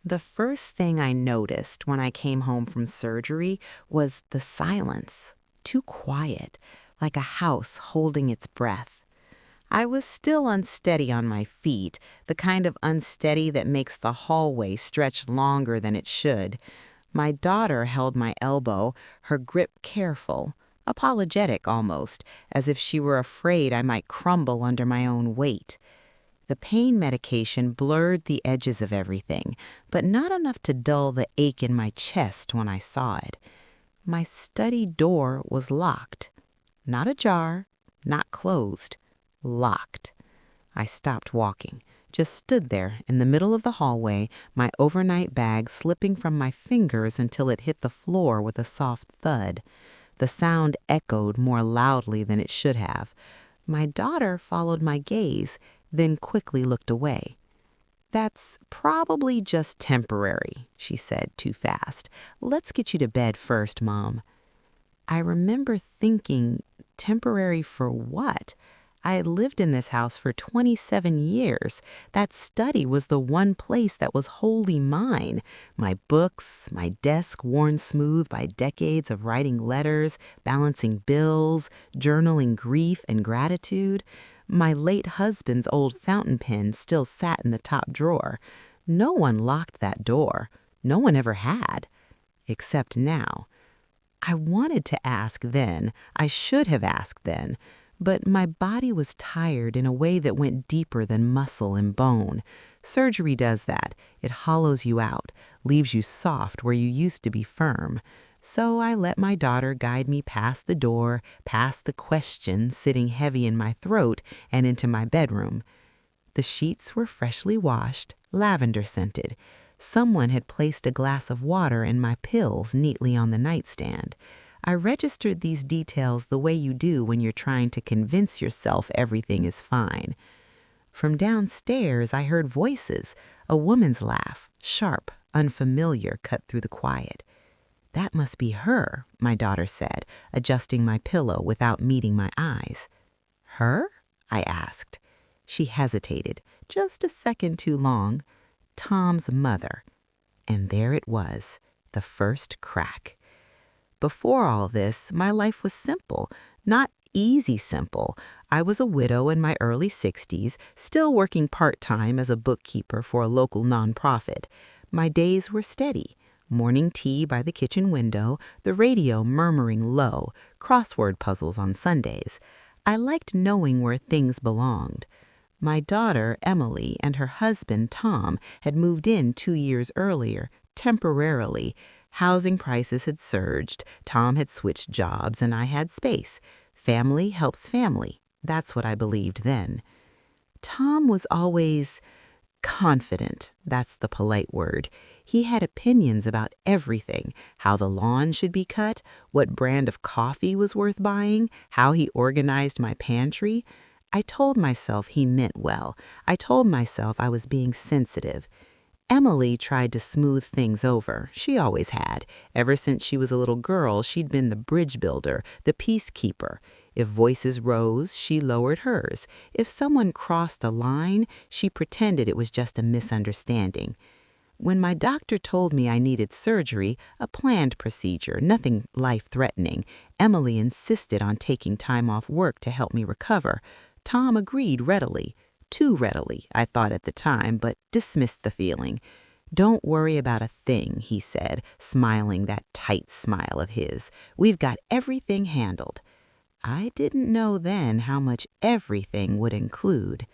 The first thing I noticed when I came home from surgery was the silence. Too quiet, like a house holding its breath. I was still unsteady on my feet, the kind of unsteady that makes the hallway stretch longer than it should. My daughter held my elbow, her grip careful, apologetic almost, as if she were afraid I might crumble under my own weight. The pain medication blurred the edges of everything, but not enough to dull the ache in my chest when I saw it. My study door was locked. Not ajar, not closed. Locked. I stopped walking, just stood there in the middle of the hallway, my overnight bag slipping from my fingers until it hit the floor with a soft thud. The sound echoed more loudly than it should have. My daughter followed my gaze, then quickly looked away. "That's probably just temporary," she said too fast. "Let's get you to bed first, Mom." I remember thinking, temporary for what? I had lived in this house for 27 years. That study was the one place that was wholly mine. My books, my desk worn smooth by decades of writing letters, balancing bills, journaling grief and gratitude. My late husband's old fountain pen still sat in the top drawer. No one locked that door. No one ever had. Except now. I wanted to ask then. I should have asked then. But my body was tired in a way that went deeper than muscle and bone. Surgery does that. It hollows you out, leaves you soft where you used to be firm. So I let my daughter guide me past the door, past the question sitting heavy in my throat, and into my bedroom. The sheets were freshly washed, lavender scented. Someone had placed a glass of water and my pills neatly on the nightstand. I registered these details the way you do when you're trying to convince yourself everything is fine. From downstairs, I heard voices, a woman's laugh, sharp, unfamiliar, cut through the quiet. "That must be her," my daughter said, adjusting my pillow without meeting my eyes. "Her?" I asked. She hesitated, just a second too long. "Tom's mother." And there it was, the first crack. Before all this, my life was simple, not easy simple. I was a widow in my early 60s, still working part-time as a bookkeeper for a local nonprofit. My days were steady. Morning tea by the kitchen window, the radio murmuring low, crossword puzzles on Sundays. I liked knowing where things belonged. My daughter, Emily, and her husband, Tom, had moved in 2 years earlier, temporarily. Housing prices had surged, Tom had switched jobs, and I had space. Family helps family. That's what I believed then. Tom was always confident. That's the polite word. He had opinions about everything, how the lawn should be cut, what brand of coffee was worth buying, how he organized my pantry. I told myself he meant well. I told myself I was being sensitive. Emily tried to smooth things over. She always had. Ever since she was a little girl, she'd been the bridge builder, the peacekeeper. If voices rose, she lowered hers. If someone crossed a line, she pretended it was just a misunderstanding. When my doctor told me I needed surgery, a planned procedure, nothing life-threatening, Emily insisted on taking time off work to help me recover. Tom agreed readily. Too readily, I thought at the time, but dismissed the feeling. "Don't worry about a thing," he said, smiling that tight smile of his. "We've got everything handled." I didn't know then how much everything would include.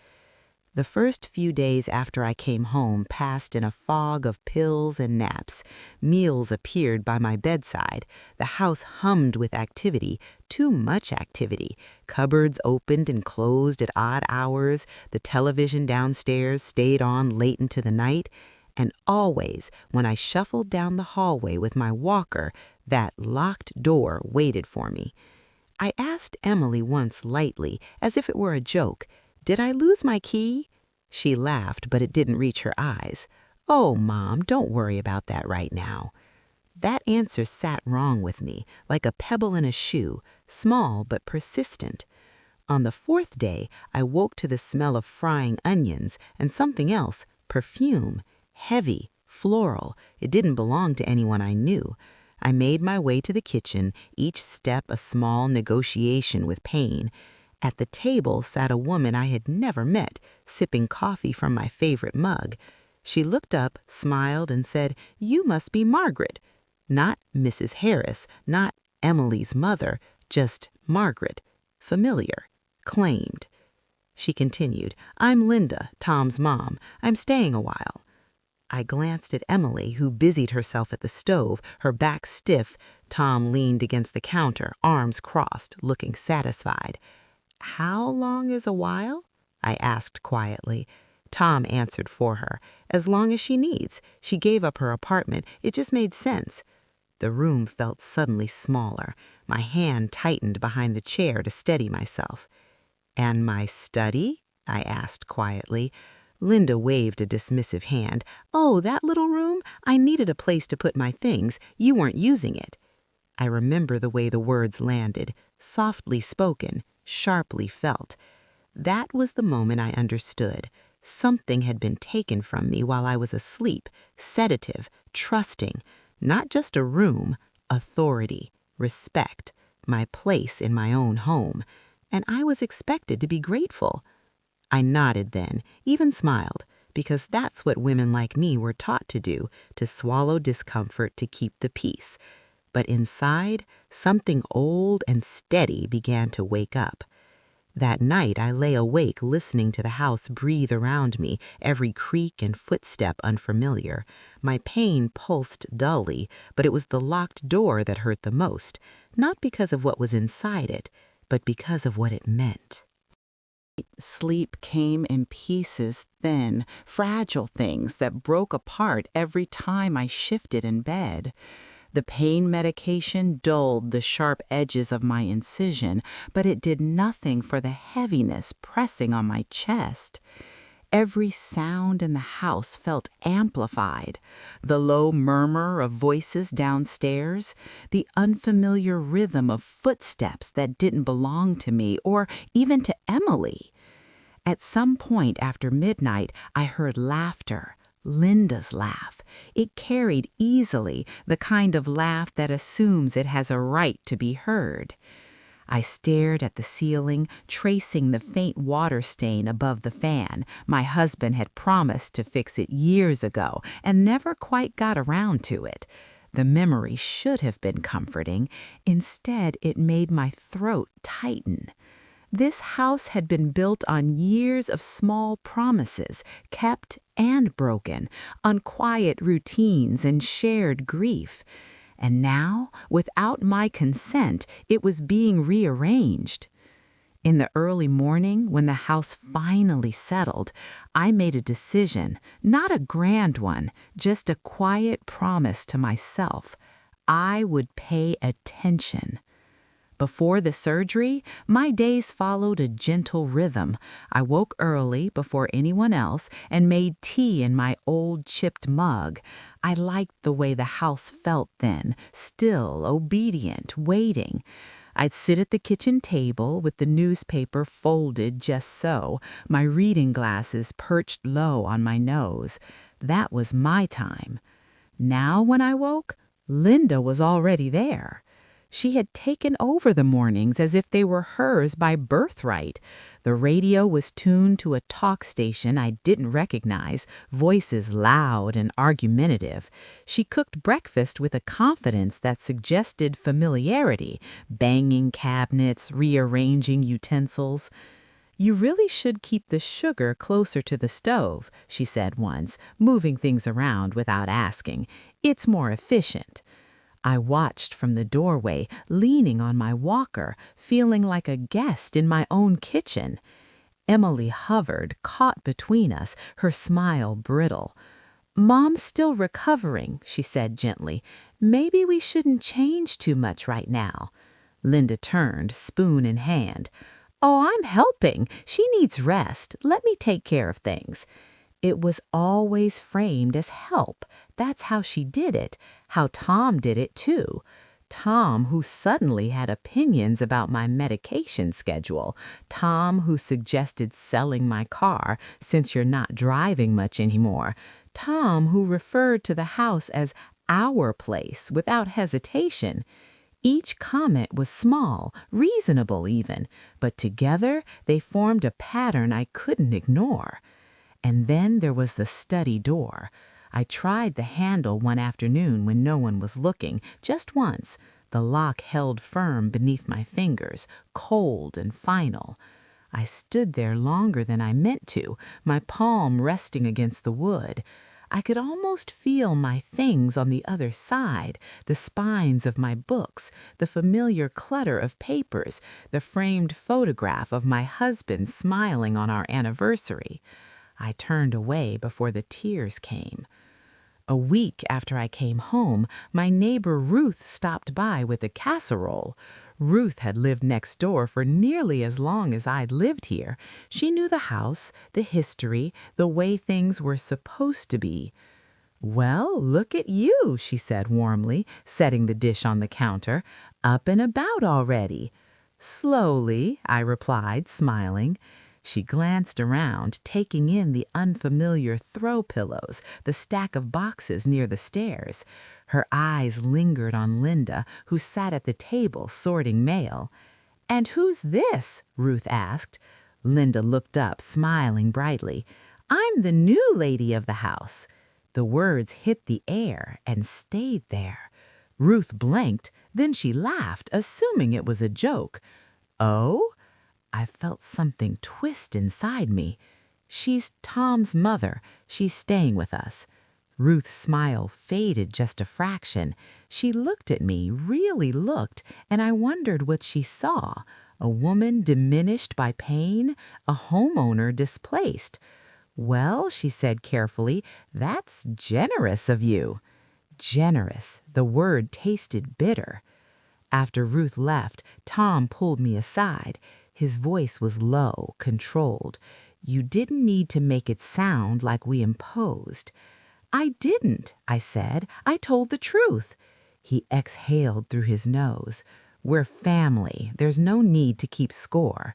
The first few days after I came home passed in a fog of pills and naps. Meals appeared by my bedside. The house hummed with activity, too much activity. Cupboards opened and closed at odd hours. The television downstairs stayed on late into the night. And always, when I shuffled down the hallway with my walker, that locked door waited for me. I asked Emily once lightly, as if it were a joke, "Did I lose my key?" She laughed, but it didn't reach her eyes. "Oh, Mom, don't worry about that right now." That answer sat wrong with me, like a pebble in a shoe, small but persistent. On the fourth day, I woke to the smell of frying onions and something else, perfume, heavy, floral. It didn't belong to anyone I knew. I made my way to the kitchen, each step a small negotiation with pain. At the table sat a woman I had never met, sipping coffee from my favorite mug. She looked up, smiled, and said, "You must be Margaret." Not Mrs. Harris, not Emily's mother, just Margaret. Familiar. Claimed. She continued, "I'm Linda, Tom's mom. I'm staying a while." I glanced at Emily, who busied herself at the stove, her back stiff. Tom leaned against the counter, arms crossed, looking satisfied. "How long is a while?" I asked quietly. Tom answered for her. "As long as she needs. She gave up her apartment. It just made sense." The room felt suddenly smaller. My hand tightened behind the chair to steady myself. "And my study?" I asked quietly. Linda waved a dismissive hand. "Oh, that little room? I needed a place to put my things. You weren't using it." I remember the way the words landed, softly spoken, sharply felt. That was the moment I understood. Something had been taken from me while I was asleep, sedative, trusting. Not just a room, authority, respect, my place in my own home. And I was expected to be grateful. I nodded then, even smiled, because that's what women like me were taught to do, to swallow discomfort to keep the peace. But inside, something old and steady began to wake up. That night I lay awake listening to the house breathe around me, every creak and footstep unfamiliar. My pain pulsed dully, but it was the locked door that hurt the most, not because of what was inside it, but because of what it meant. Sleep came in pieces, thin, fragile things that broke apart every time I shifted in bed. The pain medication dulled the sharp edges of my incision, but it did nothing for the heaviness pressing on my chest. Every sound in the house felt amplified. The low murmur of voices downstairs, the unfamiliar rhythm of footsteps that didn't belong to me or even to Emily. At some point after midnight, I heard laughter. Linda's laugh. It carried easily, the kind of laugh that assumes it has a right to be heard. I stared at the ceiling, tracing the faint water stain above the fan. My husband had promised to fix it years ago and never quite got around to it. The memory should have been comforting. Instead, it made my throat tighten. This house had been built on years of small promises, kept and broken, on quiet routines and shared grief. And now, without my consent, it was being rearranged. In the early morning, when the house finally settled, I made a decision, not a grand one, just a quiet promise to myself. I would pay attention. Before the surgery, my days followed a gentle rhythm. I woke early before anyone else and made tea in my old chipped mug. I liked the way the house felt then, still, obedient, waiting. I'd sit at the kitchen table with the newspaper folded just so, my reading glasses perched low on my nose. That was my time. Now when I woke, Linda was already there. She had taken over the mornings as if they were hers by birthright. The radio was tuned to a talk station I didn't recognize, voices loud and argumentative. She cooked breakfast with a confidence that suggested familiarity, banging cabinets, rearranging utensils. "You really should keep the sugar closer to the stove," she said once, moving things around without asking. "It's more efficient." I watched from the doorway, leaning on my walker, feeling like a guest in my own kitchen. Emily hovered, caught between us, her smile brittle. "Mom's still recovering," she said gently. "Maybe we shouldn't change too much right now." Linda turned, spoon in hand. "Oh, I'm helping. She needs rest. Let me take care of things." It was always framed as help. That's how she did it, how Tom did it too. Tom, who suddenly had opinions about my medication schedule. Tom, who suggested selling my car since you're not driving much anymore. Tom, who referred to the house as our place without hesitation. Each comment was small, reasonable even, but together they formed a pattern I couldn't ignore. And then there was the study door. I tried the handle one afternoon when no one was looking, just once. The lock held firm beneath my fingers, cold and final. I stood there longer than I meant to, my palm resting against the wood. I could almost feel my things on the other side, the spines of my books, the familiar clutter of papers, the framed photograph of my husband smiling on our anniversary. I turned away before the tears came. A week after I came home, my neighbor Ruth stopped by with a casserole. Ruth had lived next door for nearly as long as I'd lived here. She knew the house, the history, the way things were supposed to be. "Well, look at you," she said warmly, setting the dish on the counter. "Up and about already." "Slowly," I replied, smiling. She glanced around, taking in the unfamiliar throw pillows, the stack of boxes near the stairs. Her eyes lingered on Linda, who sat at the table sorting mail. "And who's this?" Ruth asked. Linda looked up, smiling brightly. "I'm the new lady of the house." The words hit the air and stayed there. Ruth blinked, then she laughed, assuming it was a joke. "Oh?" I felt something twist inside me. "She's Tom's mother. She's staying with us." Ruth's smile faded just a fraction. She looked at me, really looked, and I wondered what she saw. A woman diminished by pain, a homeowner displaced. "Well," she said carefully, "that's generous of you." Generous. The word tasted bitter. After Ruth left, Tom pulled me aside. His voice was low, controlled. "You didn't need to make it sound like we imposed." "I didn't," I said. "I told the truth." He exhaled through his nose. "We're family. There's no need to keep score."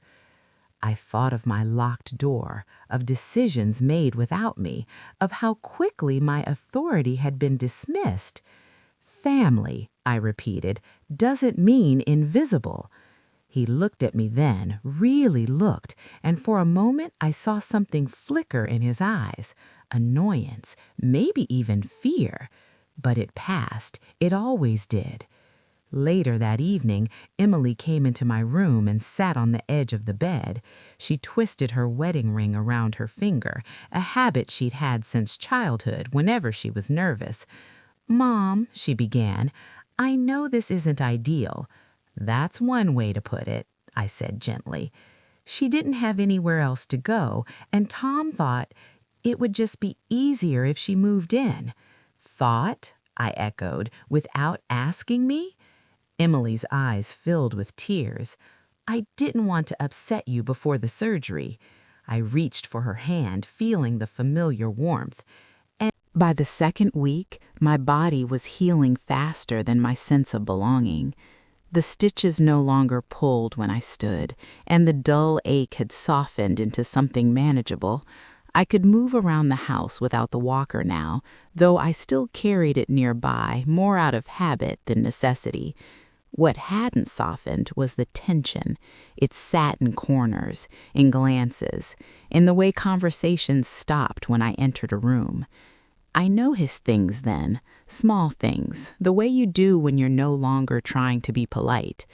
I thought of my locked door, of decisions made without me, of how quickly my authority had been dismissed. "Family," I repeated, "doesn't mean invisible." He looked at me then, really looked, and for a moment I saw something flicker in his eyes, annoyance, maybe even fear. But it passed. It always did. Later that evening, Emily came into my room and sat on the edge of the bed. She twisted her wedding ring around her finger, a habit she'd had since childhood whenever she was nervous. "Mom," she began, "I know this isn't ideal." "That's one way to put it," I said gently. She didn't have anywhere else to go, and Tom thought it would just be easier if she moved in. "Thought?" I echoed, "without asking me?" Emily's eyes filled with tears. "I didn't want to upset you before the surgery." I reached for her hand, feeling the familiar warmth. And by the second week, my body was healing faster than my sense of belonging. The stitches no longer pulled when I stood, and the dull ache had softened into something manageable. I could move around the house without the walker now, though I still carried it nearby, more out of habit than necessity. What hadn't softened was the tension. It sat in corners, in glances, in the way conversations stopped when I entered a room. I know his things then, small things, the way you do when you're no longer trying to be polite.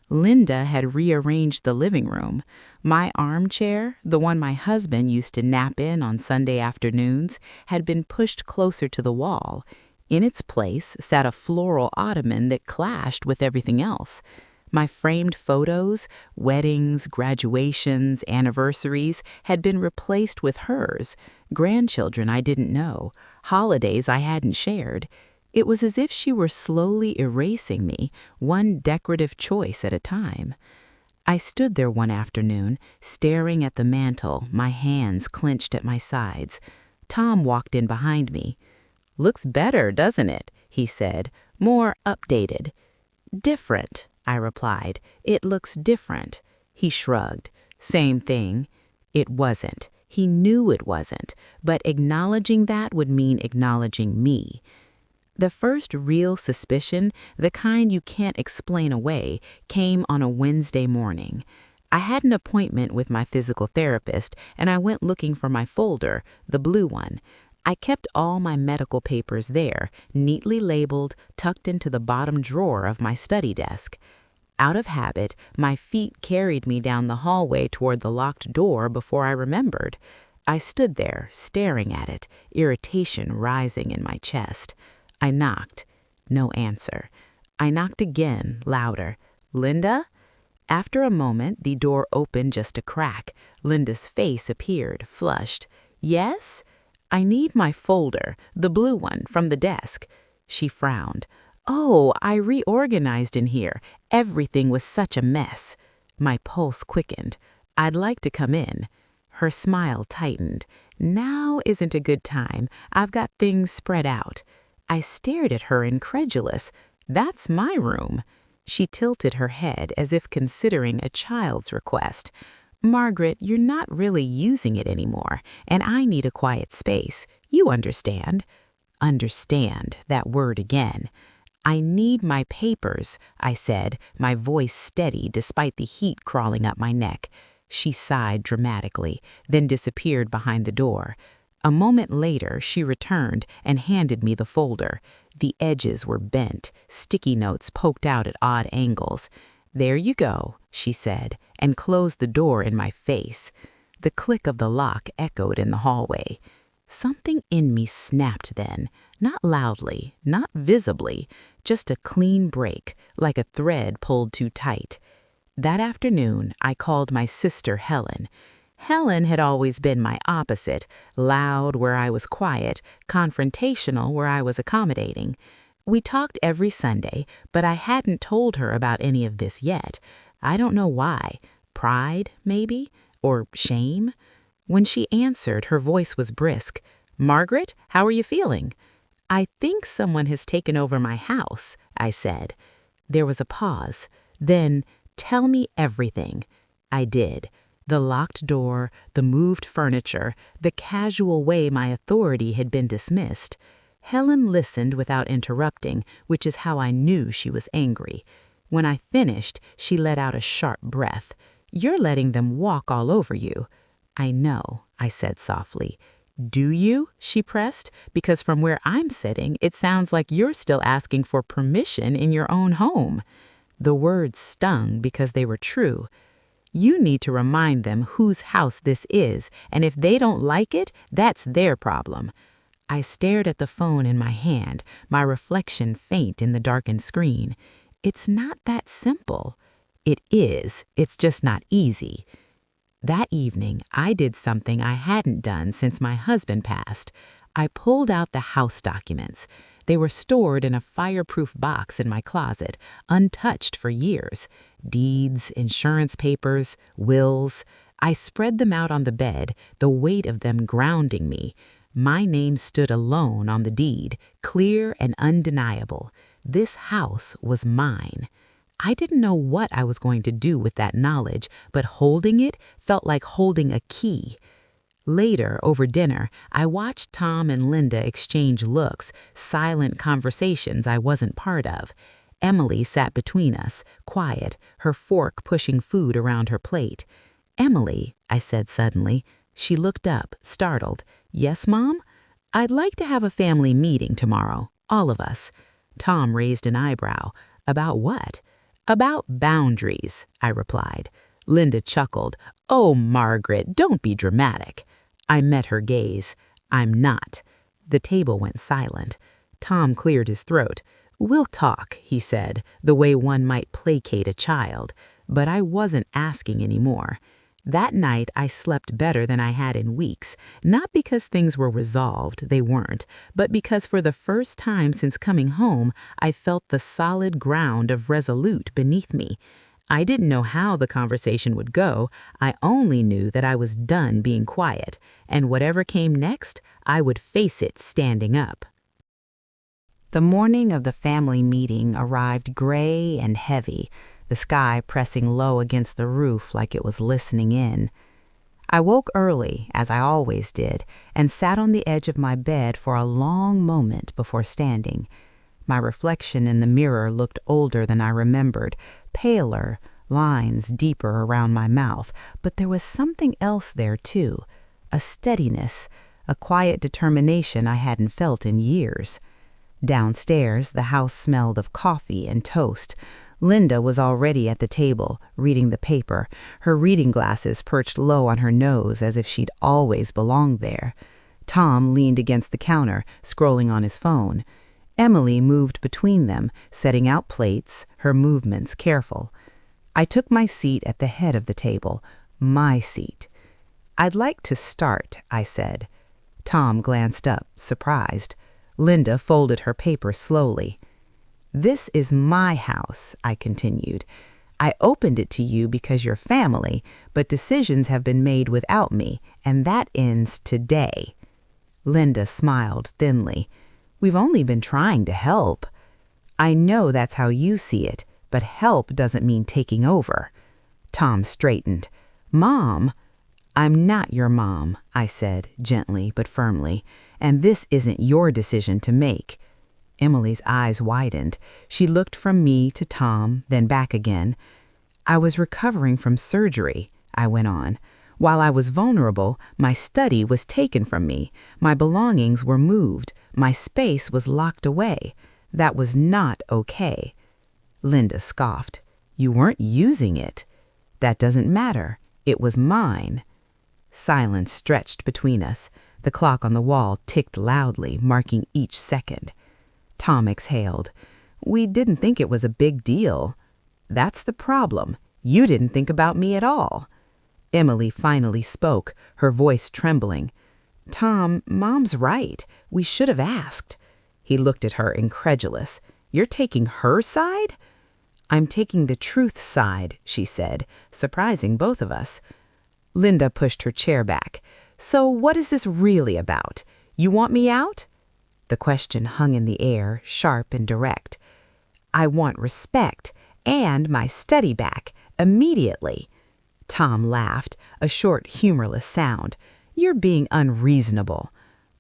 Linda had rearranged the living room. My armchair, the one my husband used to nap in on Sunday afternoons, had been pushed closer to the wall. In its place sat a floral ottoman that clashed with everything else. My framed photos, weddings, graduations, anniversaries, had been replaced with hers, grandchildren I didn't know, holidays I hadn't shared. It was as if she were slowly erasing me, one decorative choice at a time. I stood there one afternoon, staring at the mantel, my hands clenched at my sides. Tom walked in behind me. "Looks better, doesn't it?" he said, "more updated." "Different," I replied. "It looks different." He shrugged. "Same thing." It wasn't. He knew it wasn't, but acknowledging that would mean acknowledging me. The first real suspicion, the kind you can't explain away, came on a Wednesday morning. I had an appointment with my physical therapist, and I went looking for my folder, the blue one. I kept all my medical papers there, neatly labeled, tucked into the bottom drawer of my study desk. Out of habit, my feet carried me down the hallway toward the locked door before I remembered. I stood there, staring at it, irritation rising in my chest. I knocked. No answer. I knocked again, louder. "Linda?" After a moment, the door opened just a crack. Linda's face appeared, flushed. "Yes?" "I need my folder, the blue one, from the desk." She frowned. "Oh, I reorganized in here. Everything was such a mess." My pulse quickened. "I'd like to come in." Her smile tightened. "Now isn't a good time. I've got things spread out." I stared at her incredulous. "That's my room." She tilted her head as if considering a child's request. "Margaret, you're not really using it anymore, and I need a quiet space. You understand." Understand, that word again. "I need my papers," I said, my voice steady despite the heat crawling up my neck. She sighed dramatically, then disappeared behind the door. A moment later, she returned and handed me the folder. The edges were bent, sticky notes poked out at odd angles. "There you go," she said, and closed the door in my face. The click of the lock echoed in the hallway. Something in me snapped then, not loudly, not visibly, just a clean break, like a thread pulled too tight. That afternoon, I called my sister Helen. Helen had always been my opposite, loud where I was quiet, confrontational where I was accommodating. We talked every Sunday, but I hadn't told her about any of this yet. I don't know why. Pride, maybe? Or shame? When she answered, her voice was brisk. "Margaret, how are you feeling?" "I think someone has taken over my house," I said. There was a pause. Then, "Tell me everything." I did. The locked door, the moved furniture, the casual way my authority had been dismissed. Helen listened without interrupting, which is how I knew she was angry. When I finished, she let out a sharp breath. "You're letting them walk all over you." "I know," I said softly. "Do you?" she pressed, "because from where I'm sitting, it sounds like you're still asking for permission in your own home." The words stung because they were true. "You need to remind them whose house this is, and if they don't like it, that's their problem." I stared at the phone in my hand, my reflection faint in the darkened screen. It's not that simple. It is, it's just not easy. That evening, I did something I hadn't done since my husband passed. I pulled out the house documents. They were stored in a fireproof box in my closet, untouched for years. Deeds, insurance papers, wills. I spread them out on the bed, the weight of them grounding me. My name stood alone on the deed, clear and undeniable. This house was mine. I didn't know what I was going to do with that knowledge, but holding it felt like holding a key. Later, over dinner, I watched Tom and Linda exchange looks, silent conversations I wasn't part of. Emily sat between us, quiet, her fork pushing food around her plate. "Emily," I said suddenly. She looked up, startled. "Yes, Mom?" "I'd like to have a family meeting tomorrow, all of us." Tom raised an eyebrow. "About what?" "About boundaries," I replied. Linda chuckled. "Oh, Margaret, don't be dramatic." I met her gaze. "I'm not." The table went silent. Tom cleared his throat. "We'll talk," he said, the way one might placate a child. But I wasn't asking anymore. That night, I slept better than I had in weeks, not because things were resolved, they weren't, but because for the first time since coming home, I felt the solid ground of Resolute beneath me. I didn't know how the conversation would go. I only knew that I was done being quiet, and whatever came next, I would face it standing up. The morning of the family meeting arrived gray and heavy, the sky pressing low against the roof like it was listening in. I woke early, as I always did, and sat on the edge of my bed for a long moment before standing. My reflection in the mirror looked older than I remembered, paler, lines deeper around my mouth, but there was something else there too, a steadiness, a quiet determination I hadn't felt in years. Downstairs, the house smelled of coffee and toast. Linda was already at the table, reading the paper, her reading glasses perched low on her nose as if she'd always belonged there. Tom leaned against the counter, scrolling on his phone. Emily moved between them, setting out plates, her movements careful. I took my seat at the head of the table, my seat. "I'd like to start," I said. Tom glanced up, surprised. Linda folded her paper slowly. "This is my house," I continued. "I opened it to you because you're family, but decisions have been made without me, and that ends today." Linda smiled thinly. "We've only been trying to help." "I know that's how you see it, but help doesn't mean taking over." Tom straightened. "Mom." "I'm not your mom," I said, gently but firmly, "and this isn't your decision to make." Emily's eyes widened. She looked from me to Tom, then back again. "I was recovering from surgery," I went on. "While I was vulnerable, my study was taken from me. My belongings were moved. My space was locked away. That was not okay." Linda scoffed. "You weren't using it." "That doesn't matter. It was mine." Silence stretched between us. The clock on the wall ticked loudly, marking each second. Tom exhaled. "We didn't think it was a big deal." "That's the problem. You didn't think about me at all." Emily finally spoke, her voice trembling. "Tom, Mom's right. We should have asked." He looked at her, incredulous. "You're taking her side?" "I'm taking the truth side," she said, surprising both of us. Linda pushed her chair back. "So what is this really about? You want me out?" The question hung in the air, sharp and direct. "I want respect and my study back, immediately." Tom laughed, a short, humorless sound. "You're being unreasonable."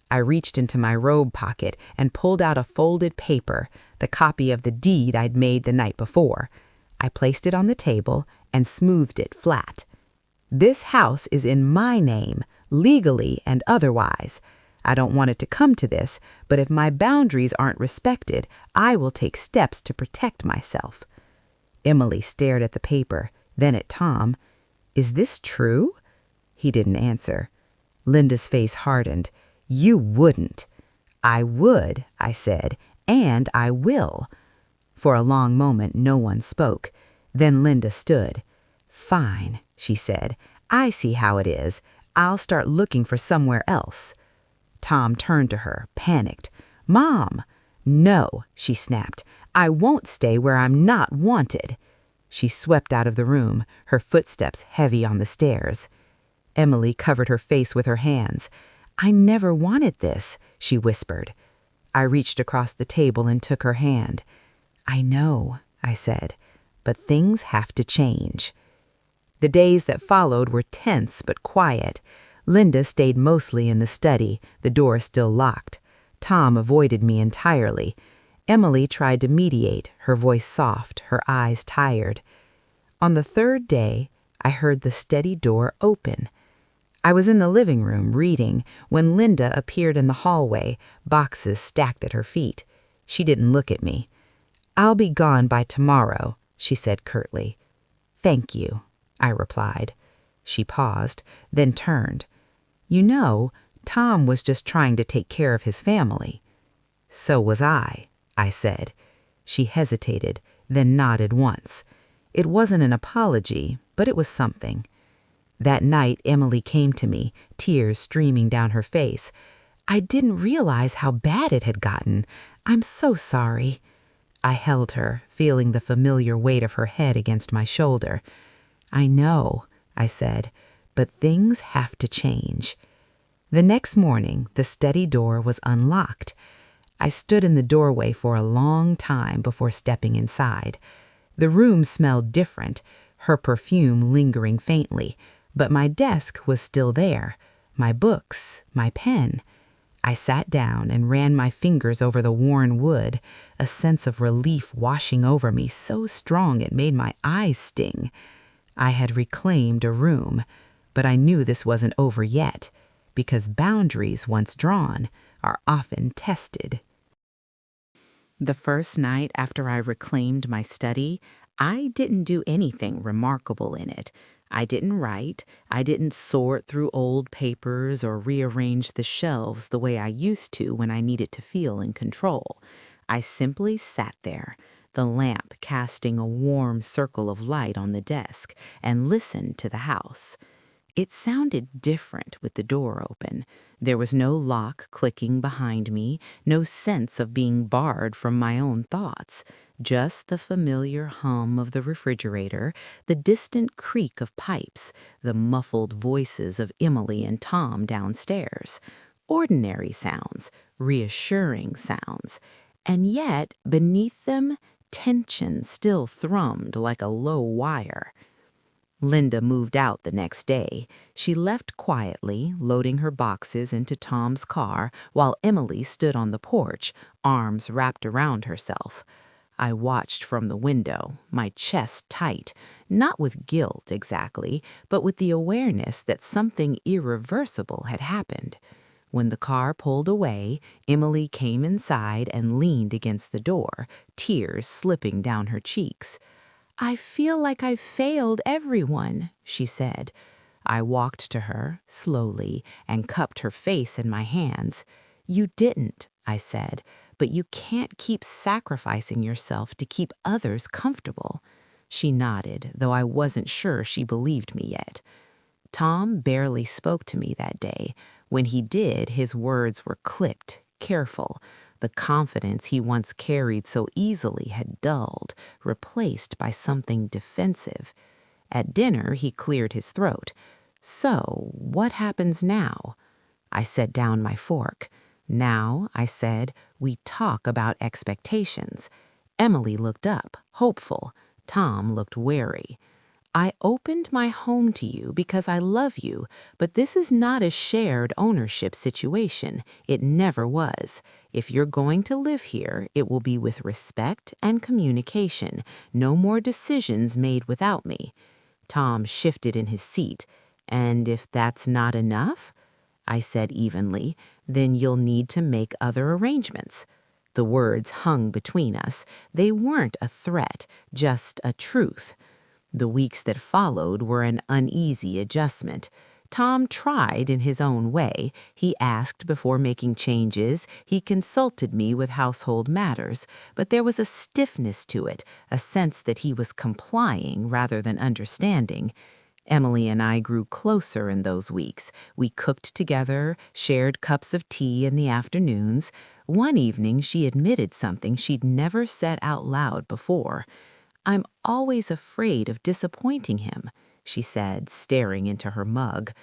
I reached into my robe pocket and pulled out a folded paper, the copy of the deed I'd made the night before. I placed it on the table and smoothed it flat. "This house is in my name, legally and otherwise. I don't want it to come to this, but if my boundaries aren't respected, I will take steps to protect myself." Emily stared at the paper, then at Tom. "Is this true?" He didn't answer. Linda's face hardened. "You wouldn't." "I would," I said, "and I will." For a long moment, no one spoke. Then Linda stood. "Fine," she said. "I see how it is. I'll start looking for somewhere else." Tom turned to her, panicked. "Mom!" "No," she snapped. "I won't stay where I'm not wanted." She swept out of the room, her footsteps heavy on the stairs. Emily covered her face with her hands. "I never wanted this," she whispered. I reached across the table and took her hand. "I know," I said, "but things have to change." The days that followed were tense but quiet. Linda stayed mostly in the study, the door still locked. Tom avoided me entirely. Emily tried to mediate, her voice soft, her eyes tired. On the third day, I heard the study door open. I was in the living room reading when Linda appeared in the hallway, boxes stacked at her feet. She didn't look at me. "I'll be gone by tomorrow," she said curtly. "Thank you," I replied. She paused, then turned. "You know, Tom was just trying to take care of his family." "So was I said. She hesitated, then nodded once. It wasn't an apology, but it was something. That night, Emily came to me, tears streaming down her face. "I didn't realize how bad it had gotten. I'm so sorry." I held her, feeling the familiar weight of her head against my shoulder. "I know," I said, "but things have to change." The next morning, the study door was unlocked. I stood in the doorway for a long time before stepping inside. The room smelled different, her perfume lingering faintly, But my desk was still there, my books, my pen. I sat down and ran my fingers over the worn wood, a sense of relief washing over me so strong it made my eyes sting. I had reclaimed a room, but I knew this wasn't over yet, because boundaries once drawn are often tested. The first night after I reclaimed my study, I didn't do anything remarkable in it. I didn't write, I didn't sort through old papers or rearrange the shelves the way I used to when I needed to feel in control. I simply sat there, the lamp casting a warm circle of light on the desk, and listened to the house. It sounded different with the door open. There was no lock clicking behind me, no sense of being barred from my own thoughts, just the familiar hum of the refrigerator, the distant creak of pipes, the muffled voices of Emily and Tom downstairs. Ordinary sounds, reassuring sounds. And yet, beneath them, tension still thrummed like a low wire. Linda moved out the next day. She left quietly, loading her boxes into Tom's car, while Emily stood on the porch, arms wrapped around herself. I watched from the window, my chest tight, not with guilt exactly, but with the awareness that something irreversible had happened. When the car pulled away, Emily came inside and leaned against the door, tears slipping down her cheeks. "I feel like I've failed everyone," she said. I walked to her, slowly, and cupped her face in my hands. "You didn't," I said, "but you can't keep sacrificing yourself to keep others comfortable." She nodded, though I wasn't sure she believed me yet. Tom barely spoke to me that day. When he did, his words were clipped, careful. The confidence he once carried so easily had dulled, replaced by something defensive. At dinner, he cleared his throat. "So, what happens now?" I set down my fork. "Now," I said, "we talk about expectations." Emily looked up, hopeful. Tom looked wary. "I opened my home to you because I love you, but this is not a shared ownership situation. It never was. If you're going to live here, it will be with respect and communication. No more decisions made without me." Tom shifted in his seat. "And if that's not enough," I said evenly, "then you'll need to make other arrangements." The words hung between us. They weren't a threat, just a truth. The weeks that followed were an uneasy adjustment. Tom tried in his own way. He asked before making changes. He consulted me with household matters. But there was a stiffness to it, a sense that he was complying rather than understanding. Emily and I grew closer in those weeks. We cooked together, shared cups of tea in the afternoons. One evening, she admitted something she'd never said out loud before. "I'm always afraid of disappointing him," she said, staring into her mug.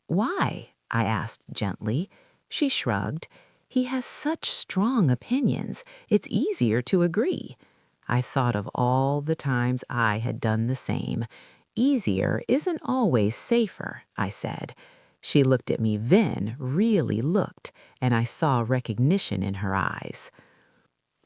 "Why?" I asked gently. She shrugged. "He has such strong opinions. It's easier to agree." I thought of all the times I had done the same. "Easier isn't always safer," I said. She looked at me then, really looked, and I saw recognition in her eyes.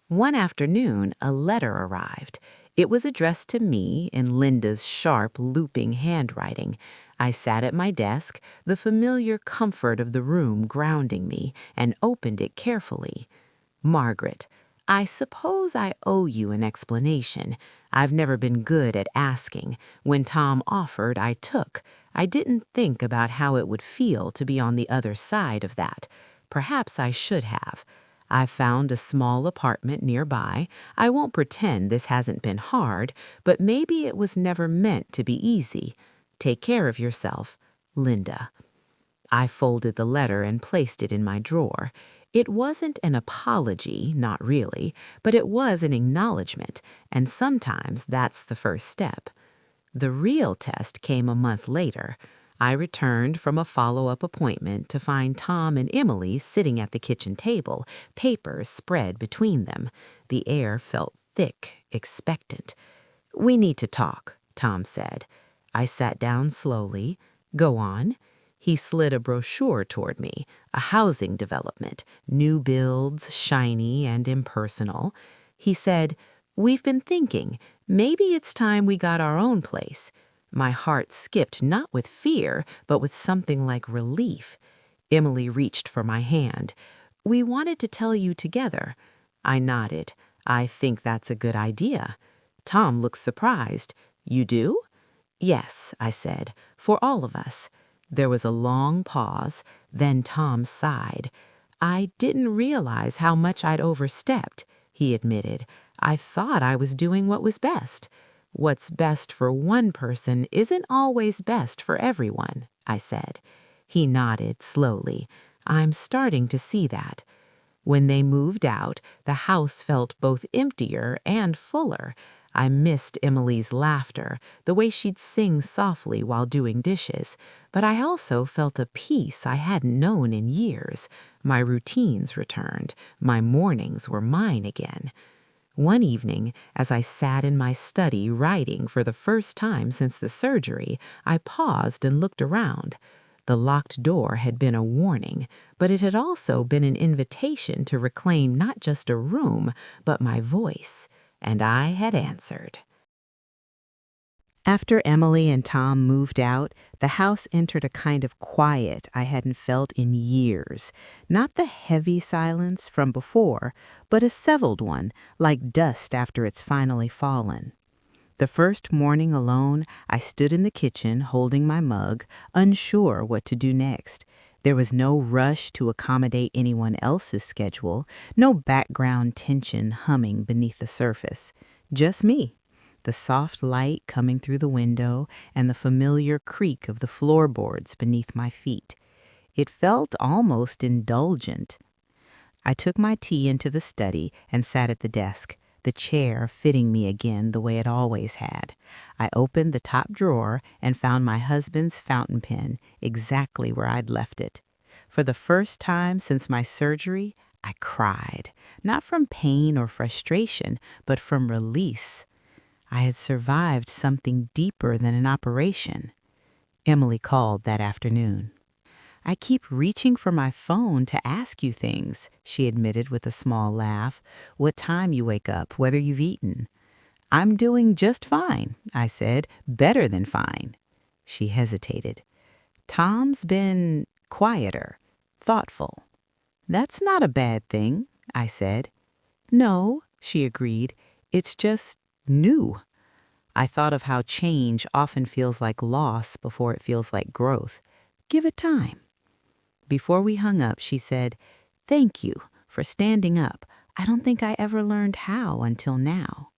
One afternoon, a letter arrived. It was addressed to me in Linda's sharp, looping handwriting. I sat at my desk, the familiar comfort of the room grounding me, and opened it carefully. "Margaret, I suppose I owe you an explanation. I've never been good at asking. When Tom offered, I took. I didn't think about how it would feel to be on the other side of that. Perhaps I should have. I've found a small apartment nearby. I won't pretend this hasn't been hard, but maybe it was never meant to be easy. Take care of yourself, Linda." I folded the letter and placed it in my drawer. It wasn't an apology, not really, but it was an acknowledgement, and sometimes that's the first step. The real test came a month later. I returned from a follow-up appointment to find Tom and Emily sitting at the kitchen table, papers spread between them. The air felt thick, expectant. "We need to talk," Tom said. I sat down slowly. Go on. He slid a brochure toward me, a housing development, new builds, shiny and impersonal. He said, "We've been thinking, maybe it's time we got our own place." My heart skipped not with fear, but with something like relief. Emily reached for my hand. "We wanted to tell you together." I nodded. "I think that's a good idea." Tom looked surprised. "You do?" "Yes," I said, "for all of us." There was a long pause, then Tom sighed. "I didn't realize how much I'd overstepped," he admitted. "I thought I was doing what was best." "What's best for one person isn't always best for everyone," I said. He nodded slowly. "I'm starting to see that." When they moved out, the house felt both emptier and fuller. I missed Emily's laughter, the way she'd sing softly while doing dishes, but I also felt a peace I hadn't known in years. My routines returned. My mornings were mine again. One evening, as I sat in my study writing for the first time since the surgery, I paused and looked around. The locked door had been a warning, but it had also been an invitation to reclaim not just a room, but my voice. And I had answered. After Emily and Tom moved out, the house entered a kind of quiet I hadn't felt in years. Not the heavy silence from before, but a settled one, like dust after it's finally fallen. The first morning alone, I stood in the kitchen holding my mug, unsure what to do next. There was no rush to accommodate anyone else's schedule, no background tension humming beneath the surface. Just me. The soft light coming through the window and the familiar creak of the floorboards beneath my feet. It felt almost indulgent. I took my tea into the study and sat at the desk, the chair fitting me again the way it always had. I opened the top drawer and found my husband's fountain pen exactly where I'd left it. For the first time since my surgery, I cried, not from pain or frustration, but from release. I had survived something deeper than an operation. Emily called that afternoon. "I keep reaching for my phone to ask you things," she admitted with a small laugh. "What time you wake up, whether you've eaten." "I'm doing just fine," I said. "Better than fine." She hesitated. "Tom's been quieter, thoughtful." "That's not a bad thing," I said. "No," she agreed. "It's just new." I thought of how change often feels like loss before it feels like growth. Give it time. Before we hung up, she said, "Thank you for standing up. I don't think I ever learned how until now."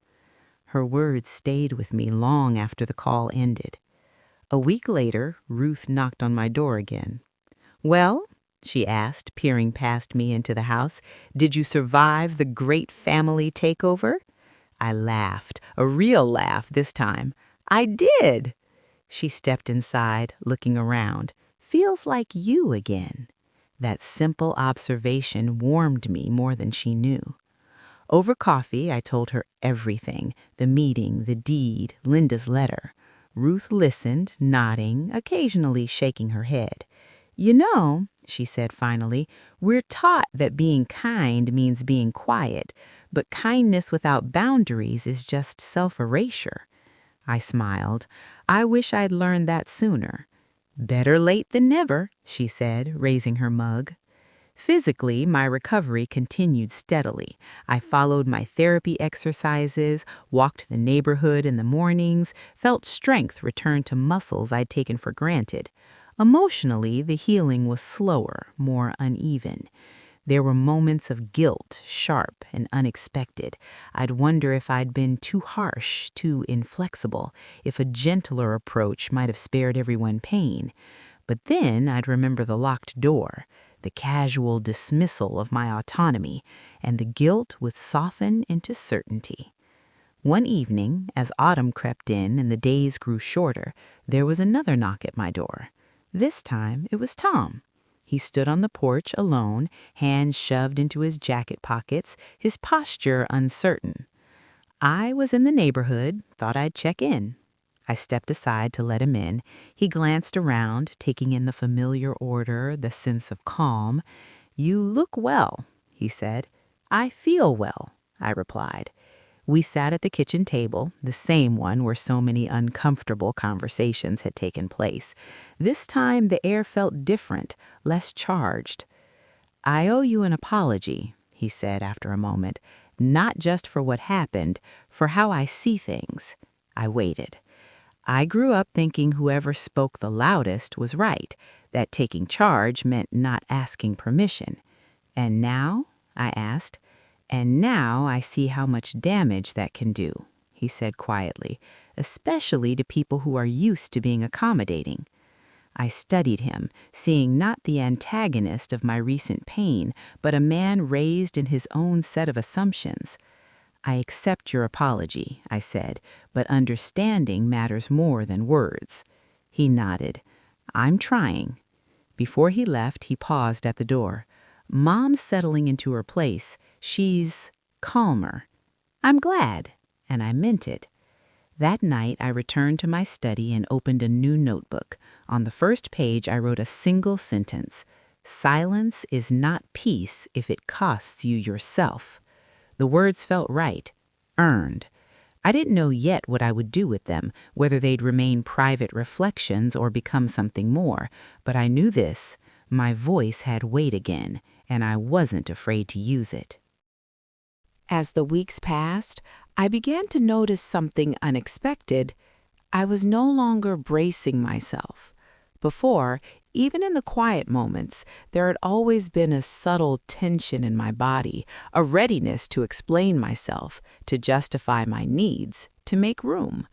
Her words stayed with me long after the call ended. A week later, Ruth knocked on my door again. "Well," she asked, peering past me into the house, "did you survive the great family takeover?" I laughed, a real laugh this time. "I did." She stepped inside, looking around. "Feels like you again." That simple observation warmed me more than she knew. Over coffee, I told her everything, the meeting, the deed, Linda's letter. Ruth listened, nodding, occasionally shaking her head. "You know," she said finally, "we're taught that being kind means being quiet, but kindness without boundaries is just self-erasure." I smiled. "I wish I'd learned that sooner." "Better late than never," she said, raising her mug. Physically, my recovery continued steadily. I followed my therapy exercises, walked the neighborhood in the mornings, felt strength return to muscles I'd taken for granted. Emotionally, the healing was slower, more uneven. There were moments of guilt, sharp and unexpected. I'd wonder if I'd been too harsh, too inflexible, if a gentler approach might have spared everyone pain. But then I'd remember the locked door, the casual dismissal of my autonomy, and the guilt would soften into certainty. One evening, as autumn crept in and the days grew shorter, there was another knock at my door. This time it was Tom. He stood on the porch alone, hands shoved into his jacket pockets, his posture uncertain. "I was in the neighborhood, thought I'd check in." I stepped aside to let him in. He glanced around, taking in the familiar order, the sense of calm. "You look well," he said. "I feel well," I replied. We sat at the kitchen table, the same one where so many uncomfortable conversations had taken place. This time the air felt different, less charged. "I owe you an apology," he said after a moment, "not just for what happened, for how I see things." I waited. I grew up thinking whoever spoke the loudest was right, that taking charge meant not asking permission. "And now?" I asked. "And now I see how much damage that can do," he said quietly, "especially to people who are used to being accommodating." I studied him, seeing not the antagonist of my recent pain, but a man raised in his own set of assumptions. "I accept your apology," I said, "but understanding matters more than words." He nodded. "I'm trying." Before he left, he paused at the door. "Mom's settling into her place. She's calmer." "I'm glad," and I meant it. That night, I returned to my study and opened a new notebook. On the first page, I wrote a single sentence: "Silence is not peace if it costs you yourself." The words felt right, earned. I didn't know yet what I would do with them, whether they'd remain private reflections or become something more, but I knew this: my voice had weight again, and I wasn't afraid to use it. As the weeks passed, I began to notice something unexpected. I was no longer bracing myself. Before, even in the quiet moments, there had always been a subtle tension in my body, a readiness to explain myself, to justify my needs, to make room.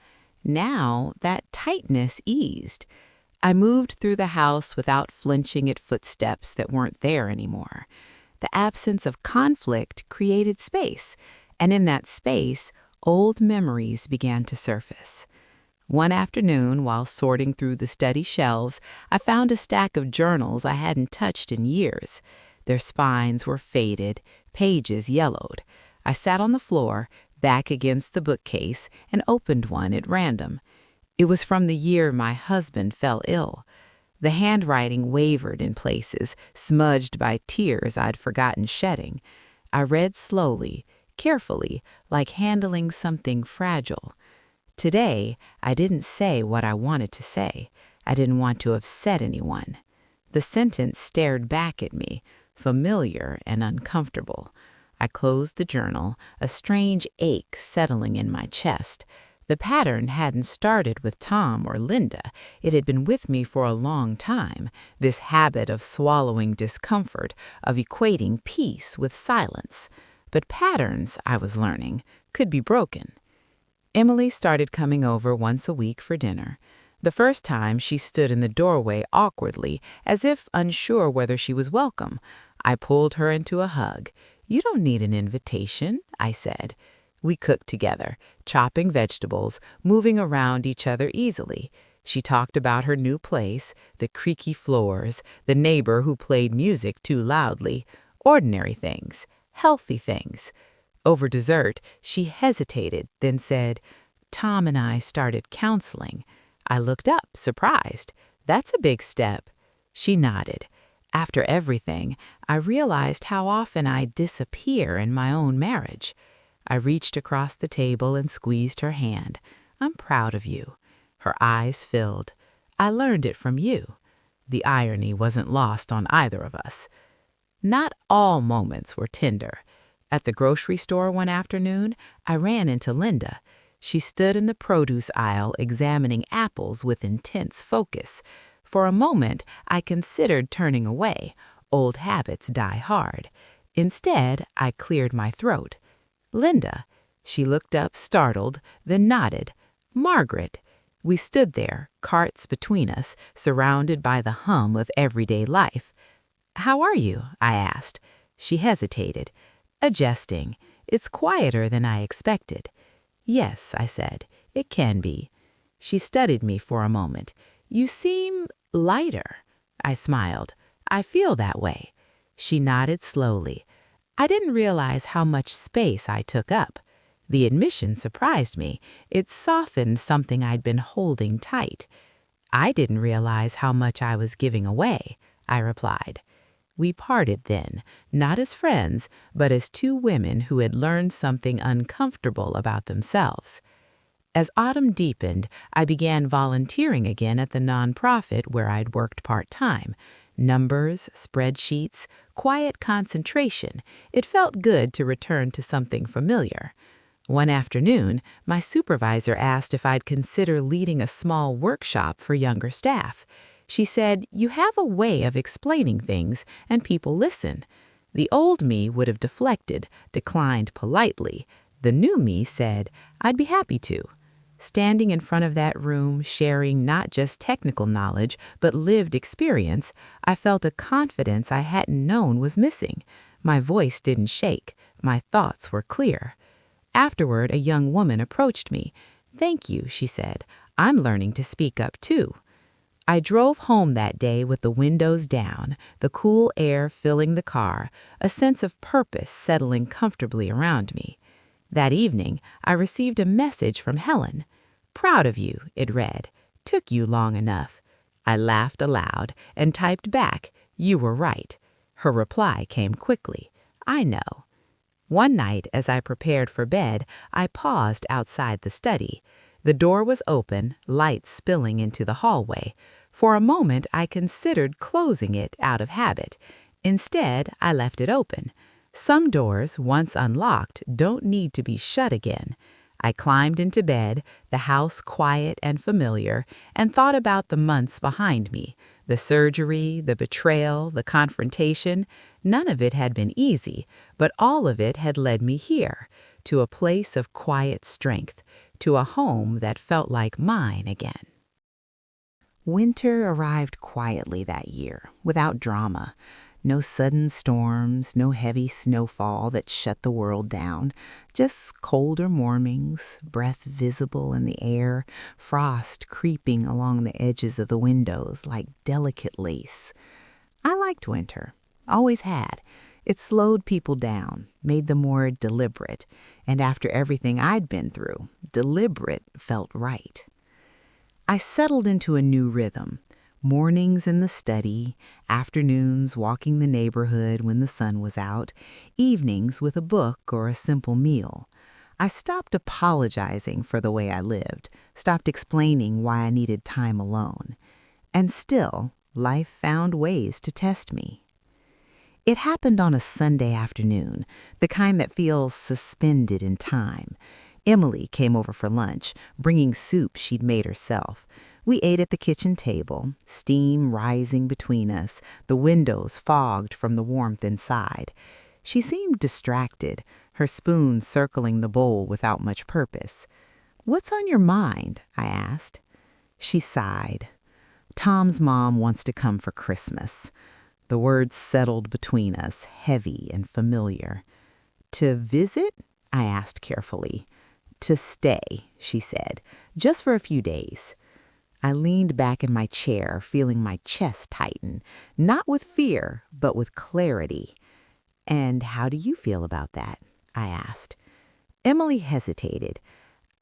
Now, that tightness eased. I moved through the house without flinching at footsteps that weren't there anymore. The absence of conflict created space, and in that space, old memories began to surface. One afternoon, while sorting through the study shelves, I found a stack of journals I hadn't touched in years. Their spines were faded, pages yellowed. I sat on the floor, back against the bookcase, and opened one at random. It was from the year my husband fell ill. The handwriting wavered in places, smudged by tears I'd forgotten shedding. I read slowly, carefully, like handling something fragile. Today, I didn't say what I wanted to say. I didn't want to upset anyone. The sentence stared back at me, familiar and uncomfortable. I closed the journal, a strange ache settling in my chest. The pattern hadn't started with Tom or Linda. It had been with me for a long time, this habit of swallowing discomfort, of equating peace with silence. But patterns, I was learning, could be broken. Emily started coming over once a week for dinner. The first time, she stood in the doorway awkwardly, as if unsure whether she was welcome. I pulled her into a hug. "You don't need an invitation," I said. We cooked together, chopping vegetables, moving around each other easily. She talked about her new place, the creaky floors, the neighbor who played music too loudly, ordinary things, healthy things. Over dessert, she hesitated, then said, "Tom and I started counseling." I looked up, surprised. "That's a big step." She nodded. After everything, I realized how often I disappear in my own marriage. I reached across the table and squeezed her hand. "I'm proud of you." Her eyes filled. "I learned it from you." The irony wasn't lost on either of us. Not all moments were tender. At the grocery store one afternoon, I ran into Linda. She stood in the produce aisle examining apples with intense focus. For a moment, I considered turning away. Old habits die hard. Instead, I cleared my throat. "Linda." She looked up, startled, then nodded. "Margaret." We stood there, carts between us, surrounded by the hum of everyday life. "How are you?" I asked. She hesitated. "Adjusting. It's quieter than I expected." "Yes," I said, "it can be." She studied me for a moment. "You seem lighter." I smiled. "I feel that way." She nodded slowly. "I didn't realize how much space I took up." The admission surprised me. It softened something I'd been holding tight. I didn't realize how much I was giving away, I replied. We parted then, not as friends, but as two women who had learned something uncomfortable about themselves. As autumn deepened, I began volunteering again at the nonprofit where I'd worked part-time. Numbers, spreadsheets, quiet concentration. It felt good to return to something familiar. One afternoon, my supervisor asked if I'd consider leading a small workshop for younger staff. She said, "You have a way of explaining things, and people listen." The old me would have deflected, declined politely. The new me said, "I'd be happy to." Standing in front of that room, sharing not just technical knowledge, but lived experience, I felt a confidence I hadn't known was missing. My voice didn't shake. My thoughts were clear. Afterward, a young woman approached me. "Thank you," she said. "I'm learning to speak up too." I drove home that day with the windows down, the cool air filling the car, a sense of purpose settling comfortably around me. That evening, I received a message from Helen. "Proud of you," it read. "Took you long enough." I laughed aloud and typed back, "You were right." Her reply came quickly. "I know." One night, as I prepared for bed, I paused outside the study. The door was open, light spilling into the hallway. For a moment, I considered closing it out of habit. Instead, I left it open. Some doors, once unlocked, don't need to be shut again. I climbed into bed, the house quiet and familiar, and thought about the months behind me. The surgery, the betrayal, the confrontation. None of it had been easy, but all of it had led me here, to a place of quiet strength, to a home that felt like mine again. Winter arrived quietly that year, without drama. No sudden storms, no heavy snowfall that shut the world down, just colder mornings, breath visible in the air, frost creeping along the edges of the windows like delicate lace. I liked winter, always had. It slowed people down, made them more deliberate, and after everything I'd been through, deliberate felt right. I settled into a new rhythm. Mornings in the study, afternoons walking the neighborhood when the sun was out, evenings with a book or a simple meal. I stopped apologizing for the way I lived, stopped explaining why I needed time alone. And still, life found ways to test me. It happened on a Sunday afternoon, the kind that feels suspended in time. Emily came over for lunch, bringing soup she'd made herself. We ate at the kitchen table, steam rising between us, the windows fogged from the warmth inside. She seemed distracted, her spoon circling the bowl without much purpose. "What's on your mind?" I asked. She sighed. "Tom's mom wants to come for Christmas." The words settled between us, heavy and familiar. "To visit?" I asked carefully. "To stay," she said, "just for a few days." I leaned back in my chair, feeling my chest tighten, not with fear, but with clarity. "And how do you feel about that?" I asked. Emily hesitated.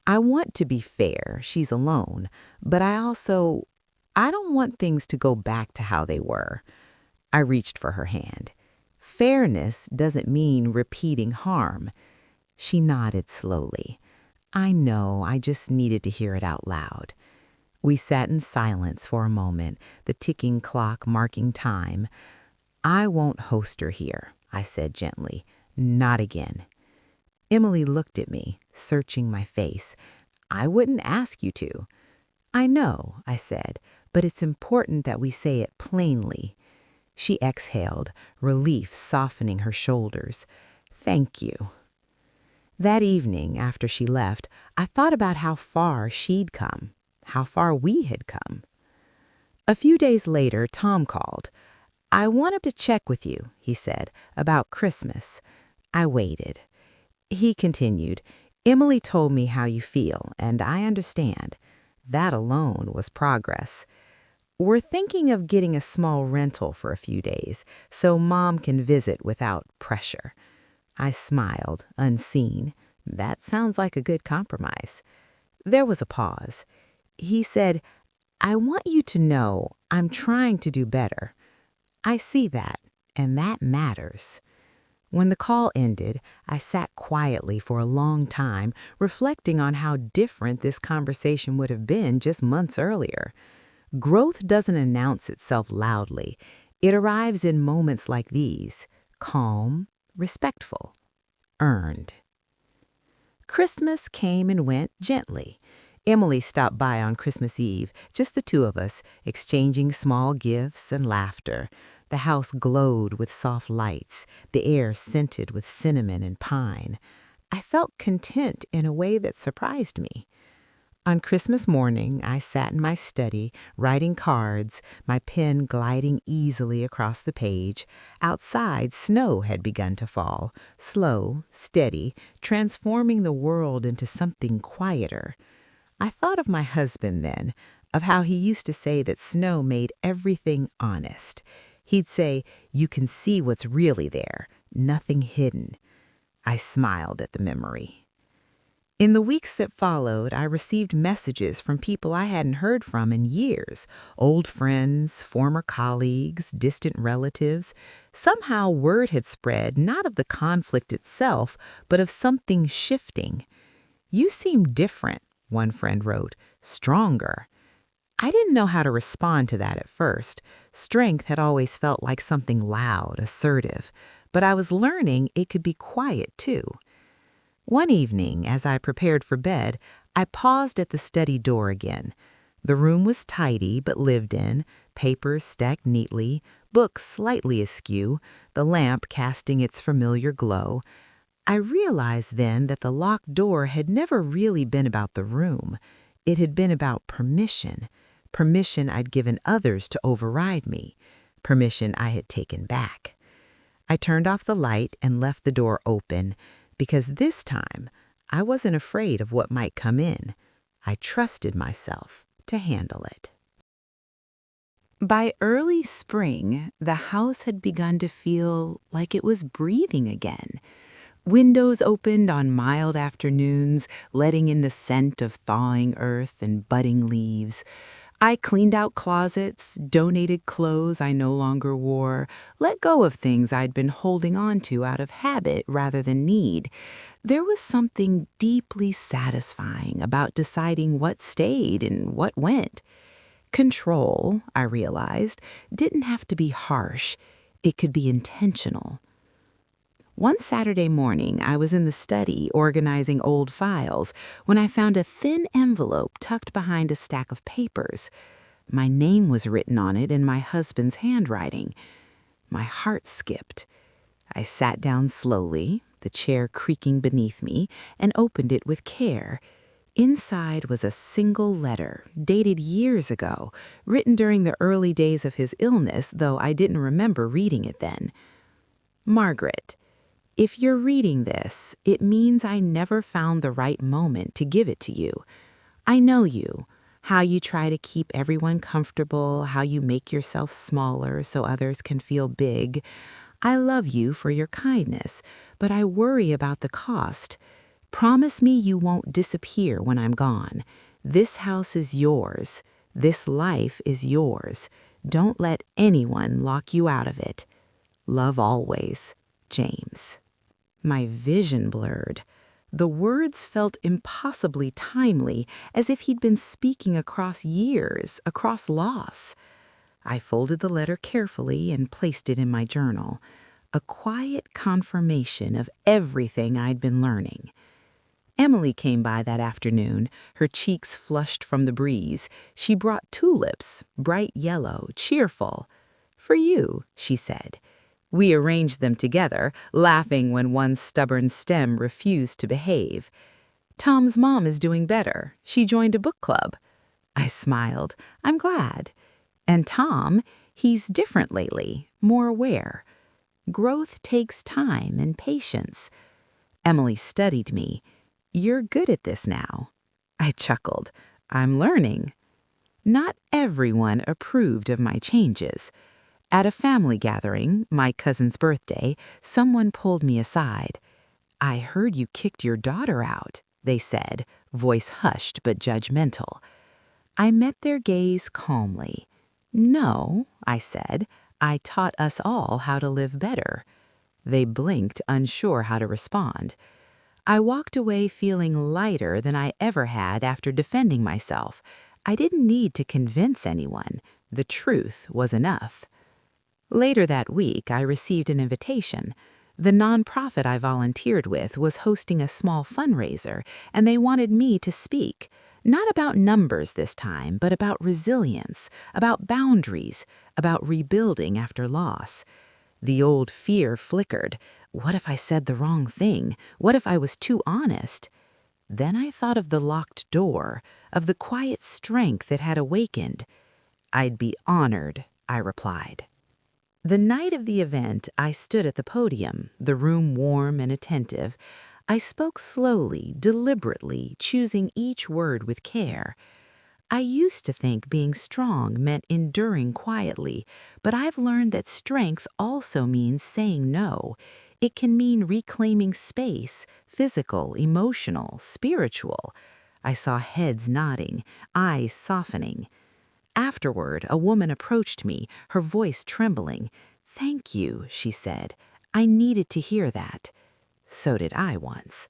"I want to be fair, she's alone, but I don't want things to go back to how they were." I reached for her hand. "Fairness doesn't mean repeating harm." She nodded slowly. "I know, I just needed to hear it out loud." We sat in silence for a moment, the ticking clock marking time. "I won't host her here," I said gently. "Not again." Emily looked at me, searching my face. "I wouldn't ask you to." "I know," I said, "but it's important that we say it plainly." She exhaled, relief softening her shoulders. "Thank you." That evening, after she left, I thought about how far she'd come, how far we had come. A few days later, Tom called. "I wanted to check with you," he said, "about Christmas." I waited. He continued, "Emily told me how you feel, and I understand." That alone was progress. "We're thinking of getting a small rental for a few days, so Mom can visit without pressure." I smiled, unseen. That sounds like a good compromise. There was a pause. He said, I want you to know I'm trying to do better. I see that, and that matters. When the call ended, I sat quietly for a long time, reflecting on how different this conversation would have been just months earlier. Growth doesn't announce itself loudly. It arrives in moments like these, calm, respectful, earned. Christmas came and went gently. Emily stopped by on Christmas Eve, just the two of us, exchanging small gifts and laughter. The house glowed with soft lights, the air scented with cinnamon and pine. I felt content in a way that surprised me. On Christmas morning, I sat in my study, writing cards, my pen gliding easily across the page. Outside, snow had begun to fall, slow, steady, transforming the world into something quieter. I thought of my husband then, of how he used to say that snow made everything honest. He'd say, you can see what's really there, nothing hidden. I smiled at the memory. In the weeks that followed, I received messages from people I hadn't heard from in years, old friends, former colleagues, distant relatives. Somehow word had spread not of the conflict itself, but of something shifting. You seem different, one friend wrote, stronger. I didn't know how to respond to that at first. Strength had always felt like something loud, assertive, but I was learning it could be quiet too. One evening, as I prepared for bed, I paused at the study door again. The room was tidy but lived in, papers stacked neatly, books slightly askew, the lamp casting its familiar glow. I realized then that the locked door had never really been about the room. It had been about permission, permission I'd given others to override me, permission I had taken back. I turned off the light and left the door open, because this time I wasn't afraid of what might come in. I trusted myself to handle it. By early spring, the house had begun to feel like it was breathing again. Windows opened on mild afternoons, letting in the scent of thawing earth and budding leaves. I cleaned out closets, donated clothes I no longer wore, let go of things I'd been holding on to out of habit rather than need. There was something deeply satisfying about deciding what stayed and what went. Control, I realized, didn't have to be harsh. It could be intentional. One Saturday morning, I was in the study organizing old files when I found a thin envelope tucked behind a stack of papers. My name was written on it in my husband's handwriting. My heart skipped. I sat down slowly, the chair creaking beneath me, and opened it with care. Inside was a single letter, dated years ago, written during the early days of his illness, though I didn't remember reading it then. Margaret, if you're reading this, it means I never found the right moment to give it to you. I know you, how you try to keep everyone comfortable, how you make yourself smaller so others can feel big. I love you for your kindness, but I worry about the cost. Promise me you won't disappear when I'm gone. This house is yours. This life is yours. Don't let anyone lock you out of it. Love always, James. My vision blurred. The words felt impossibly timely, as if he'd been speaking across years, across loss. I folded the letter carefully and placed it in my journal, a quiet confirmation of everything I'd been learning. Emily came by that afternoon, her cheeks flushed from the breeze. She brought tulips, bright yellow, cheerful. "For you," she said. We arranged them together, laughing when one stubborn stem refused to behave. "Tom's mom is doing better. She joined a book club." I smiled. "I'm glad." "And Tom, he's different lately, more aware. Growth takes time and patience." Emily studied me. "You're good at this now." I chuckled. "I'm learning." Not everyone approved of my changes. At a family gathering, my cousin's birthday, someone pulled me aside. "I heard you kicked your daughter out," they said, voice hushed but judgmental. I met their gaze calmly. "No," I said, "I taught us all how to live better." They blinked, unsure how to respond. I walked away feeling lighter than I ever had after defending myself. I didn't need to convince anyone. The truth was enough. Later that week, I received an invitation. The nonprofit I volunteered with was hosting a small fundraiser, and they wanted me to speak. Not about numbers this time, but about resilience, about boundaries, about rebuilding after loss. The old fear flickered. What if I said the wrong thing? What if I was too honest? Then I thought of the locked door, of the quiet strength that had awakened. "I'd be honored," I replied. The night of the event, I stood at the podium, the room warm and attentive. I spoke slowly, deliberately, choosing each word with care. I used to think being strong meant enduring quietly, but I've learned that strength also means saying no. It can mean reclaiming space, physical, emotional, spiritual. I saw heads nodding, eyes softening. Afterward, a woman approached me, her voice trembling. "Thank you," she said. "I needed to hear that." So did I once.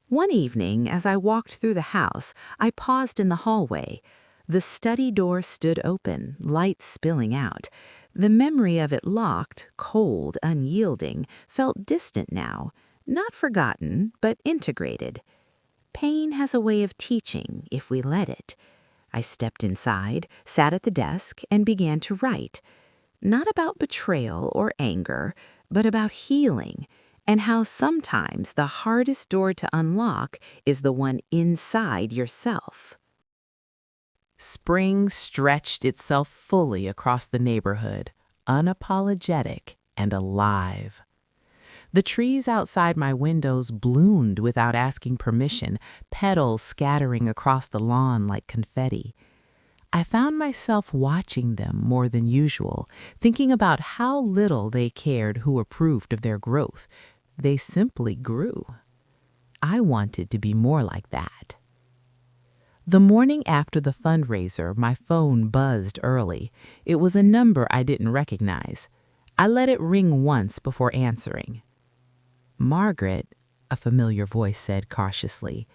One evening, as I walked through the house, I paused in the hallway. The study door stood open, light spilling out. The memory of it locked, cold, unyielding, felt distant now, not forgotten, but integrated. Pain has a way of teaching if we let it. I stepped inside, sat at the desk, and began to write. Not about betrayal or anger, but about healing, and how sometimes the hardest door to unlock is the one inside yourself. Spring stretched itself fully across the neighborhood, unapologetic and alive. The trees outside my windows bloomed without asking permission, petals scattering across the lawn like confetti. I found myself watching them more than usual, thinking about how little they cared who approved of their growth. They simply grew. I wanted to be more like that. The morning after the fundraiser, my phone buzzed early. It was a number I didn't recognize. I let it ring once before answering. "Margaret," a familiar voice said cautiously.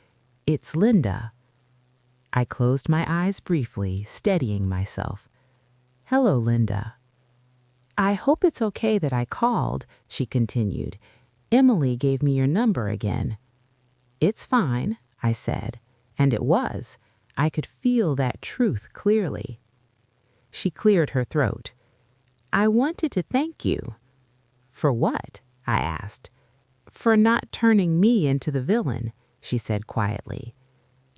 "It's Linda." I closed my eyes briefly, steadying myself. "Hello, Linda." "I hope it's okay that I called," she continued. "Emily gave me your number again." "It's fine," I said, and it was. I could feel that truth clearly. She cleared her throat. "I wanted to thank you." "For what?" I asked. "For not turning me into the villain," she said quietly.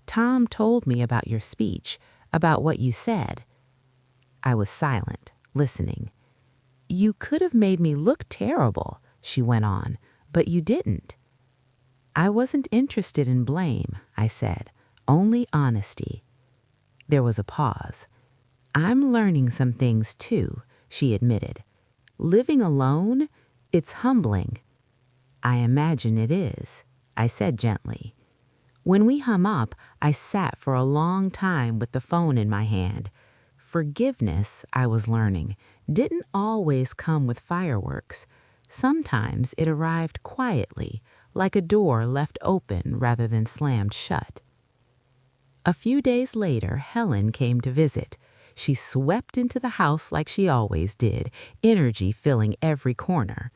"Tom told me about your speech, about what you said." I was silent, listening. "You could have made me look terrible," she went on, "but you didn't." "I wasn't interested in blame," I said, "only honesty." There was a pause. "I'm learning some things too," she admitted. "Living alone, it's humbling." "I imagine it is," I said gently. When we hung up, I sat for a long time with the phone in my hand. Forgiveness, I was learning, didn't always come with fireworks. Sometimes it arrived quietly, like a door left open rather than slammed shut. A few days later, Helen came to visit. She swept into the house like she always did, energy filling every corner.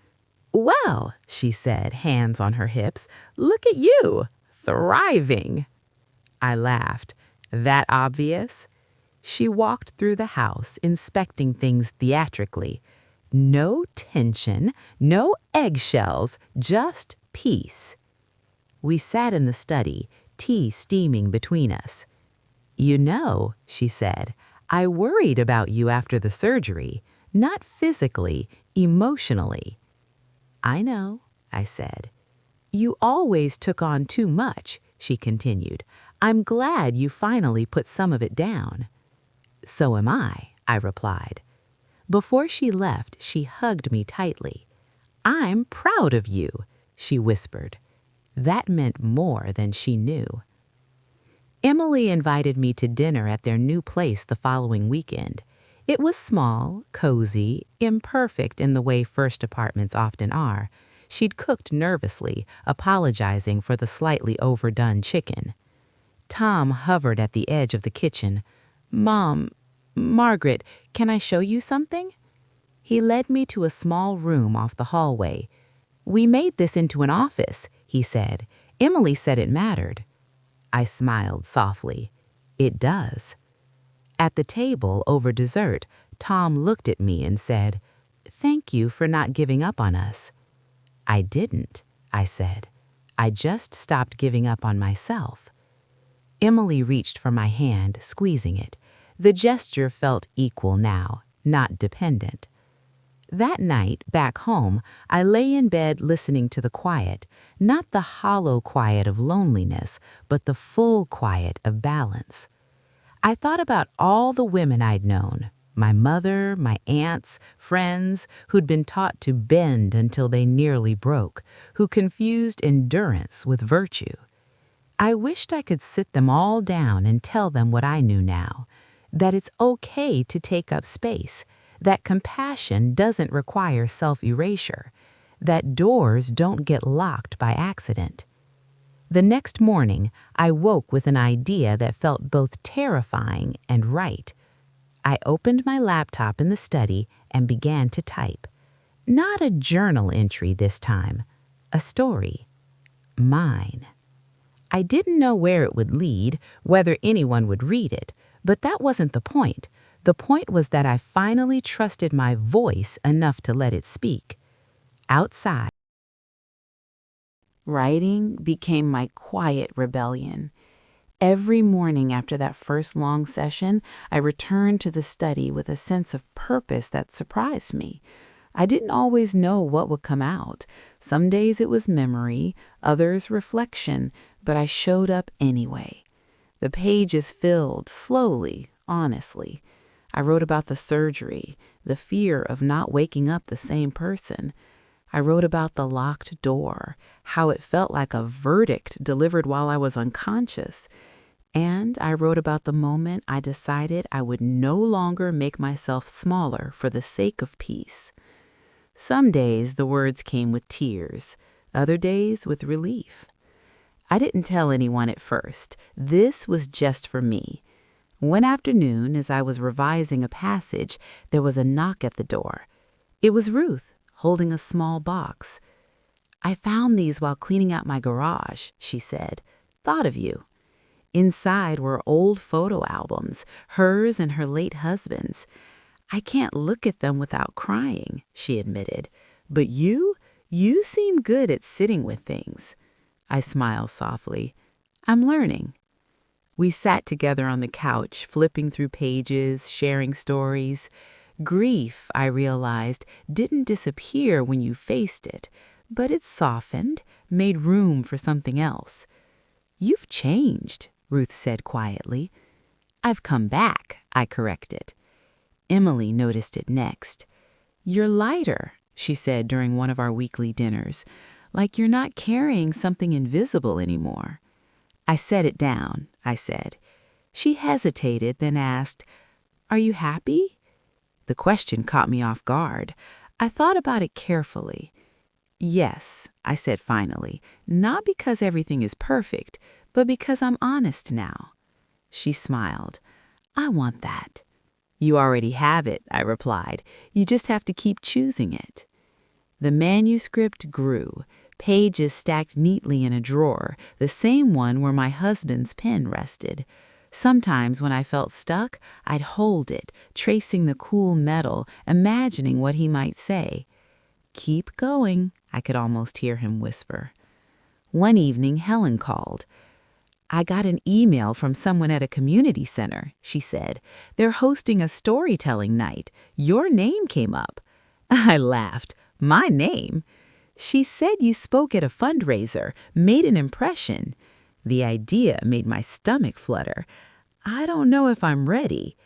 "Well," she said, hands on her hips, "look at you, thriving." I laughed. "That obvious?" She walked through the house, inspecting things theatrically. No tension, no eggshells, just peace. We sat in the study, tea steaming between us. "You know," she said, "I worried about you after the surgery, not physically, emotionally." "I know," I said. "You always took on too much," she continued. "I'm glad you finally put some of it down." "So am I replied. Before she left, she hugged me tightly. "I'm proud of you," she whispered. That meant more than she knew. Emily invited me to dinner at their new place the following weekend. It was small, cozy, imperfect in the way first apartments often are. She'd cooked nervously, apologizing for the slightly overdone chicken. Tom hovered at the edge of the kitchen. "Mom, Margaret, can I show you something?" He led me to a small room off the hallway. "We made this into an office," he said. "Emily said it mattered." I smiled softly. "It does." At the table over dessert, Tom looked at me and said, "Thank you for not giving up on us." "I didn't," I said. "I just stopped giving up on myself." Emily reached for my hand, squeezing it. The gesture felt equal now, not dependent. That night, back home, I lay in bed listening to the quiet, not the hollow quiet of loneliness, but the full quiet of balance. I thought about all the women I'd known, my mother, my aunts, friends, who'd been taught to bend until they nearly broke, who confused endurance with virtue. I wished I could sit them all down and tell them what I knew now, that it's okay to take up space, that compassion doesn't require self-erasure, that doors don't get locked by accident. The next morning, I woke with an idea that felt both terrifying and right. I opened my laptop in the study and began to type. Not a journal entry this time, a story. Mine. I didn't know where it would lead, whether anyone would read it, but that wasn't the point. The point was that I finally trusted my voice enough to let it speak. Outside, writing became my quiet rebellion. Every morning after that first long session, I returned to the study with a sense of purpose that surprised me. I didn't always know what would come out. Some days it was memory, others reflection, but I showed up anyway. The pages filled slowly, honestly. I wrote about the surgery, the fear of not waking up the same person. I wrote about the locked door, how it felt like a verdict delivered while I was unconscious. And I wrote about the moment I decided I would no longer make myself smaller for the sake of peace. Some days the words came with tears, other days with relief. I didn't tell anyone at first. This was just for me. One afternoon, as I was revising a passage, there was a knock at the door. It was Ruth, holding a small box. "I found these while cleaning out my garage," she said. "Thought of you." Inside were old photo albums, hers and her late husband's. "I can't look at them without crying," she admitted. "But you seem good at sitting with things." I smiled softly. "I'm learning." We sat together on the couch, flipping through pages, sharing stories. Grief, I realized, didn't disappear when you faced it, but it softened, made room for something else. "You've changed," Ruth said quietly. "I've come back," I corrected. Emily noticed it next. "You're lighter," she said during one of our weekly dinners, "like you're not carrying something invisible anymore." "I set it down," I said. She hesitated, then asked, "Are you happy?" The question caught me off guard. I thought about it carefully. "Yes," I said finally, "not because everything is perfect, but because I'm honest now." She smiled. "I want that." "You already have it," I replied. "You just have to keep choosing it." The manuscript grew, pages stacked neatly in a drawer, the same one where my husband's pen rested. Sometimes when I felt stuck, I'd hold it, tracing the cool metal, imagining what he might say. "Keep going," I could almost hear him whisper. One evening, Helen called. "I got an email from someone at a community center," she said. "They're hosting a storytelling night. Your name came up." I laughed. "My name?" "She said you spoke at a fundraiser, made an impression." The idea made my stomach flutter. "I don't know if I'm ready."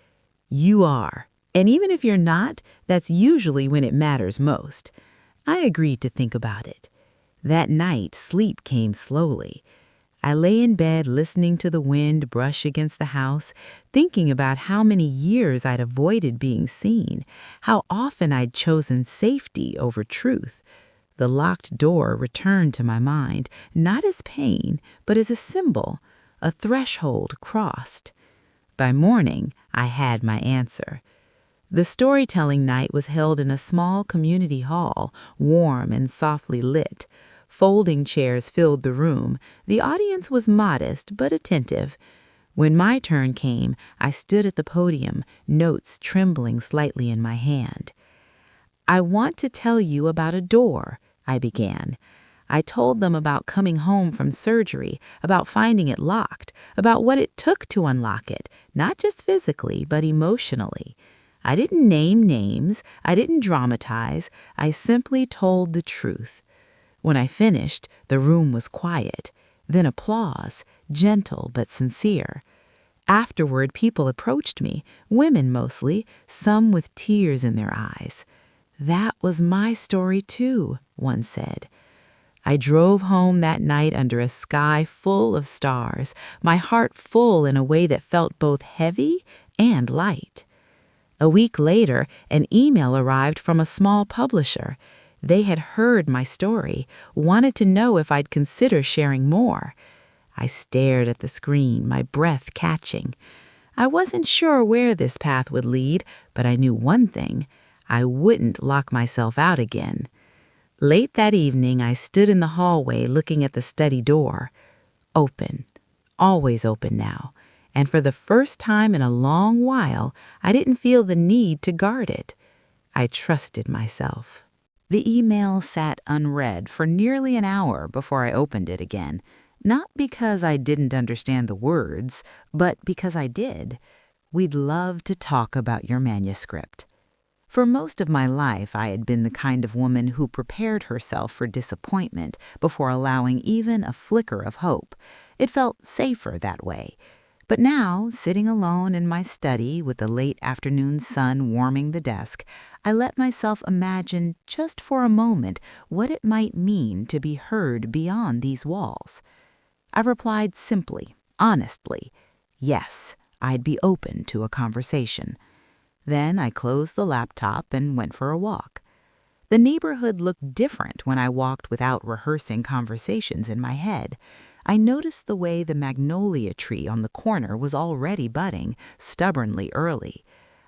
"You are. And even if you're not, that's usually when it matters most." I agreed to think about it. That night, sleep came slowly. I lay in bed listening to the wind brush against the house, thinking about how many years I'd avoided being seen, how often I'd chosen safety over truth. The locked door returned to my mind, not as pain, but as a symbol, a threshold crossed. By morning, I had my answer. The storytelling night was held in a small community hall, warm and softly lit. Folding chairs filled the room. The audience was modest but attentive. When my turn came, I stood at the podium, notes trembling slightly in my hand. "I want to tell you about a door," I began. I told them about coming home from surgery, about finding it locked, about what it took to unlock it, not just physically, but emotionally. I didn't name names, I didn't dramatize, I simply told the truth. When I finished, the room was quiet. Then applause, gentle but sincere. Afterward, people approached me, women mostly, some with tears in their eyes. "That was my story too," one said. I drove home that night under a sky full of stars, my heart full in a way that felt both heavy and light. A week later, an email arrived from a small publisher. They had heard my story, wanted to know if I'd consider sharing more. I stared at the screen, my breath catching. I wasn't sure where this path would lead, but I knew one thing: I wouldn't lock myself out again. Late that evening, I stood in the hallway looking at the study door. Open, always open now. And for the first time in a long while, I didn't feel the need to guard it. I trusted myself. The email sat unread for nearly an hour before I opened it again, not because I didn't understand the words, but because I did. "We'd love to talk about your manuscript." For most of my life, I had been the kind of woman who prepared herself for disappointment before allowing even a flicker of hope. It felt safer that way. But now, sitting alone in my study with the late afternoon sun warming the desk, I let myself imagine just for a moment what it might mean to be heard beyond these walls. I replied simply, honestly, yes, I'd be open to a conversation. Then I closed the laptop and went for a walk. The neighborhood looked different when I walked without rehearsing conversations in my head. I noticed the way the magnolia tree on the corner was already budding, stubbornly early.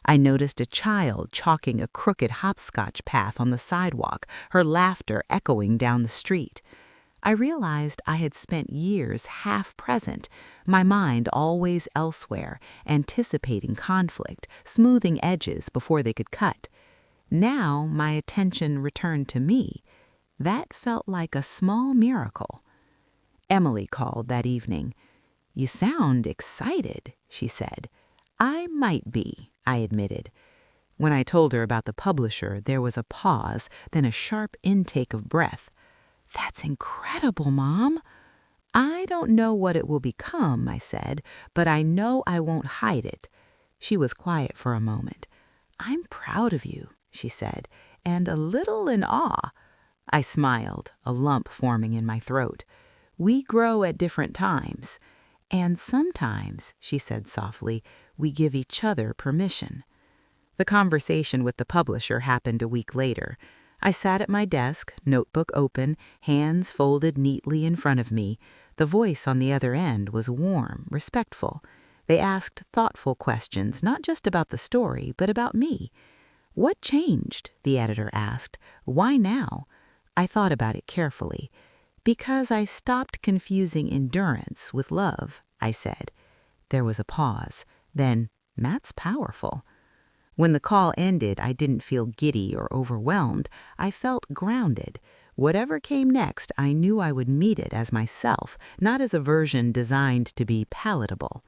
I noticed a child chalking a crooked hopscotch path on the sidewalk, her laughter echoing down the street. I realized I had spent years half present, my mind always elsewhere, anticipating conflict, smoothing edges before they could cut. Now my attention returned to me. That felt like a small miracle. Emily called that evening. "You sound excited," she said. "I might be," I admitted. When I told her about the publisher, there was a pause, then a sharp intake of breath. "That's incredible, Mom." "I don't know what it will become," I said, "but I know I won't hide it." She was quiet for a moment. "I'm proud of you," she said, "and a little in awe." I smiled, a lump forming in my throat. "We grow at different times. And sometimes," she said softly, "we give each other permission." The conversation with the publisher happened a week later. I sat at my desk, notebook open, hands folded neatly in front of me. The voice on the other end was warm, respectful. They asked thoughtful questions, not just about the story, but about me. "What changed?" the editor asked. "Why now?" I thought about it carefully. "Because I stopped confusing endurance with love," I said. There was a pause. Then, "That's powerful." When the call ended, I didn't feel giddy or overwhelmed. I felt grounded. Whatever came next, I knew I would meet it as myself, not as a version designed to be palatable.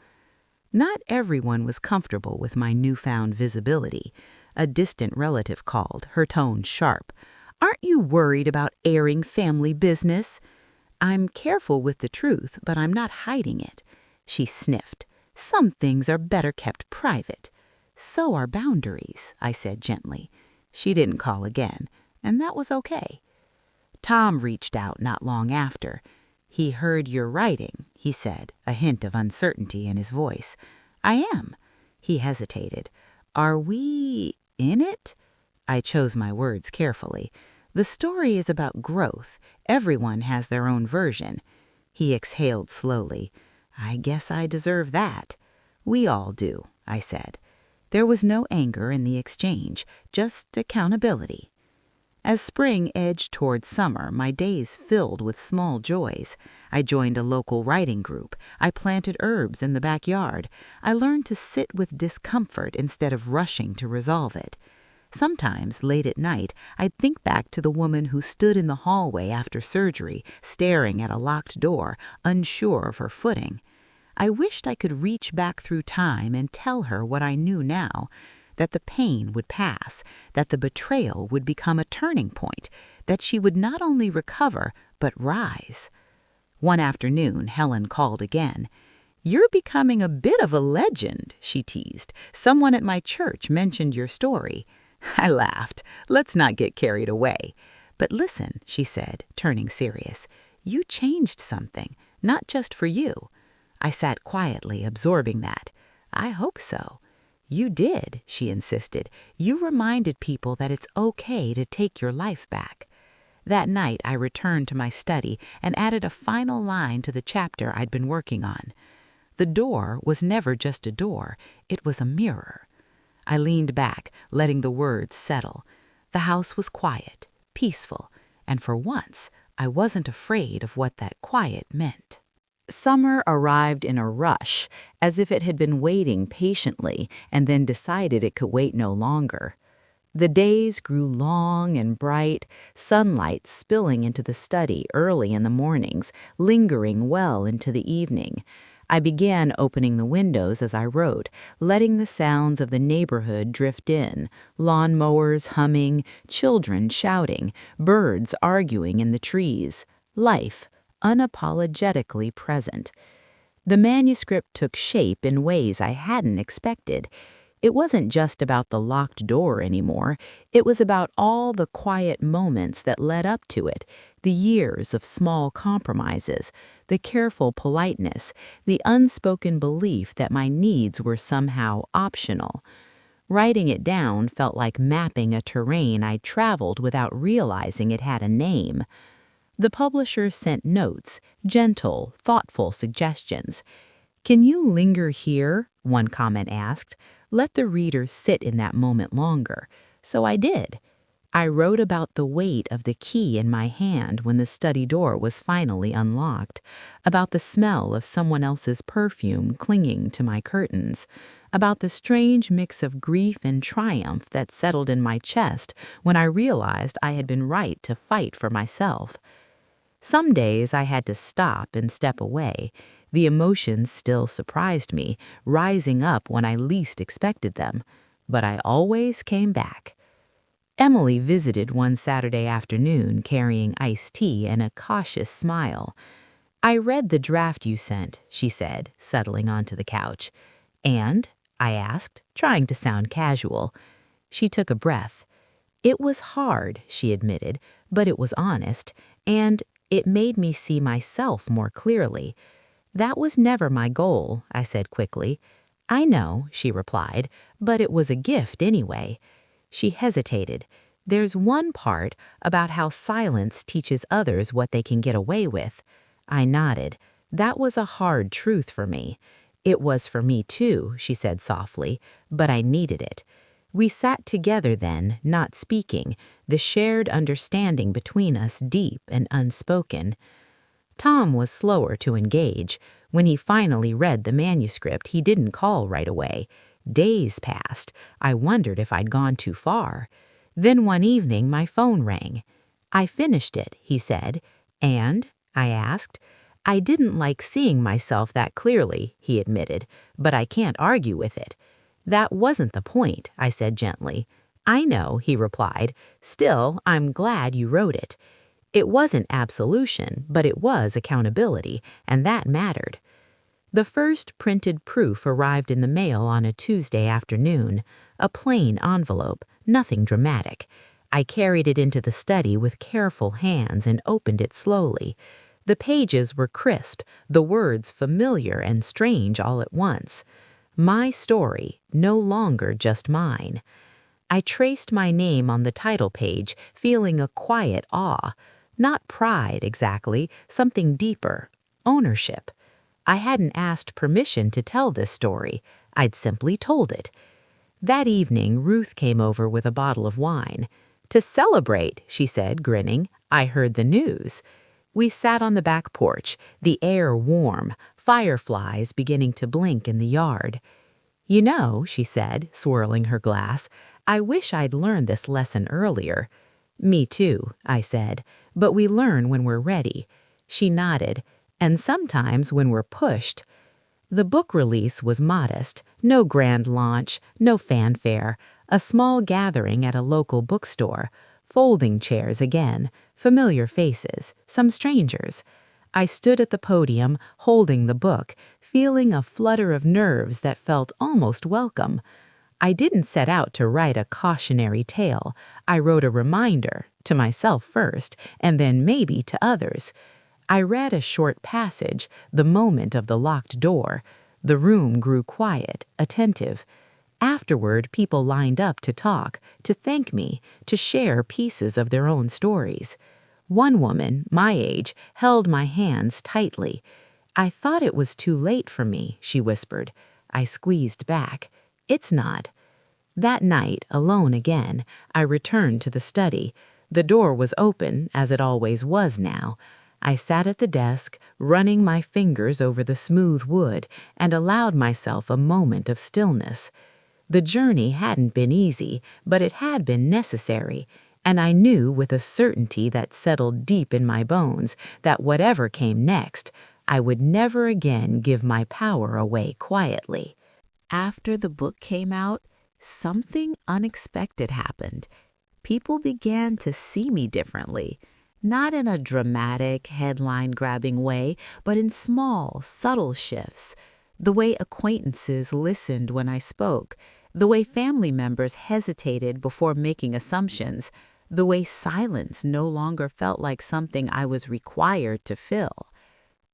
Not everyone was comfortable with my newfound visibility. A distant relative called, her tone sharp. "Aren't you worried about airing family business?" "I'm careful with the truth, but I'm not hiding it." She sniffed. "Some things are better kept private." "So are boundaries," I said gently. She didn't call again, and that was okay. Tom reached out not long after. "He heard you're writing," he said, a hint of uncertainty in his voice. "I am." He hesitated. "Are we in it?" I chose my words carefully. "The story is about growth. Everyone has their own version." He exhaled slowly. "I guess I deserve that." "We all do," I said. There was no anger in the exchange, just accountability. As spring edged toward summer, my days filled with small joys. I joined a local writing group. I planted herbs in the backyard. I learned to sit with discomfort instead of rushing to resolve it. Sometimes, late at night, I'd think back to the woman who stood in the hallway after surgery, staring at a locked door, unsure of her footing. I wished I could reach back through time and tell her what I knew now, that the pain would pass, that the betrayal would become a turning point, that she would not only recover, but rise. One afternoon, Helen called again. "You're becoming a bit of a legend," she teased. "Someone at my church mentioned your story." I laughed. "Let's not get carried away." "But listen," she said, turning serious. "You changed something, not just for you." I sat quietly, absorbing that. "I hope so." "You did," she insisted. "You reminded people that it's okay to take your life back." That night, I returned to my study and added a final line to the chapter I'd been working on. The door was never just a door, it was a mirror. I leaned back, letting the words settle. The house was quiet, peaceful, and for once, I wasn't afraid of what that quiet meant. Summer arrived in a rush, as if it had been waiting patiently and then decided it could wait no longer. The days grew long and bright, sunlight spilling into the study early in the mornings, lingering well into the evening. I began opening the windows as I wrote, letting the sounds of the neighborhood drift in, lawn mowers humming, children shouting, birds arguing in the trees. Life, unapologetically present. The manuscript took shape in ways I hadn't expected. It wasn't just about the locked door anymore. It was about all the quiet moments that led up to it, the years of small compromises, the careful politeness, the unspoken belief that my needs were somehow optional. Writing it down felt like mapping a terrain I'd traveled without realizing it had a name. The publisher sent notes, gentle, thoughtful suggestions. "Can you linger here?" one comment asked. "Let the reader sit in that moment longer." So I did. I wrote about the weight of the key in my hand when the study door was finally unlocked, about the smell of someone else's perfume clinging to my curtains, about the strange mix of grief and triumph that settled in my chest when I realized I had been right to fight for myself. Some days I had to stop and step away. The emotions still surprised me, rising up when I least expected them. But I always came back. Emily visited one Saturday afternoon carrying iced tea and a cautious smile. "I read the draft you sent," she said, settling onto the couch. "And?" I asked, trying to sound casual. She took a breath. "It was hard," she admitted, "but it was honest, and it made me see myself more clearly." "That was never my goal," I said quickly. "I know," she replied, "but it was a gift anyway." She hesitated. "There's one part about how silence teaches others what they can get away with." I nodded. "That was a hard truth for me." "It was for me too," she said softly, "but I needed it." We sat together then, not speaking, the shared understanding between us deep and unspoken. Tom was slower to engage. When he finally read the manuscript, he didn't call right away. Days passed. I wondered if I'd gone too far. Then one evening my phone rang. "I finished it," he said. "And?" I asked. "I didn't like seeing myself that clearly," he admitted, "but I can't argue with it." "That wasn't the point," I said gently. "I know," he replied. "Still, I'm glad you wrote it." It wasn't absolution, but it was accountability, and that mattered. The first printed proof arrived in the mail on a Tuesday afternoon, a plain envelope, nothing dramatic. I carried it into the study with careful hands and opened it slowly. The pages were crisp, the words familiar and strange all at once. My story, no longer just mine. I traced my name on the title page, feeling a quiet awe. Not pride, exactly, something deeper. Ownership. I hadn't asked permission to tell this story. I'd simply told it. That evening, Ruth came over with a bottle of wine. "To celebrate," she said, grinning, "I heard the news." We sat on the back porch, the air warm, fireflies beginning to blink in the yard. "You know," she said, swirling her glass, "I wish I'd learned this lesson earlier." "Me too," I said, "but we learn when we're ready." She nodded. "And sometimes when we're pushed." The book release was modest, no grand launch, no fanfare, a small gathering at a local bookstore, folding chairs again, familiar faces, some strangers. I stood at the podium, holding the book, feeling a flutter of nerves that felt almost welcome. I didn't set out to write a cautionary tale. I wrote a reminder, to myself first, and then maybe to others. I read a short passage, the moment of the locked door. The room grew quiet, attentive. Afterward, people lined up to talk, to thank me, to share pieces of their own stories. One woman, my age, held my hands tightly. "I thought it was too late for me," she whispered. I squeezed back. "It's not." That night, alone again, I returned to the study. The door was open, as it always was now. I sat at the desk, running my fingers over the smooth wood, and allowed myself a moment of stillness. The journey hadn't been easy, but it had been necessary, and I knew with a certainty that settled deep in my bones that whatever came next, I would never again give my power away quietly. After the book came out, something unexpected happened. People began to see me differently. Not in a dramatic, headline-grabbing way, but in small, subtle shifts. The way acquaintances listened when I spoke, the way family members hesitated before making assumptions, the way silence no longer felt like something I was required to fill.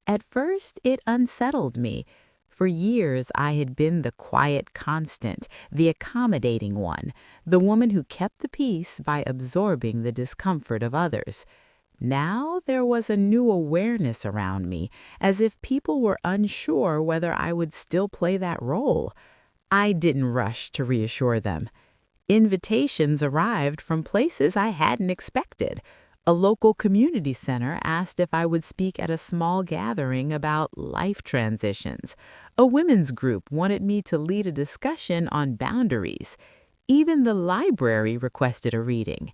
At first, it unsettled me. For years, I had been the quiet constant, the accommodating one, the woman who kept the peace by absorbing the discomfort of others. Now there was a new awareness around me, as if people were unsure whether I would still play that role. I didn't rush to reassure them. Invitations arrived from places I hadn't expected. A local community center asked if I would speak at a small gathering about life transitions. A women's group wanted me to lead a discussion on boundaries. Even the library requested a reading.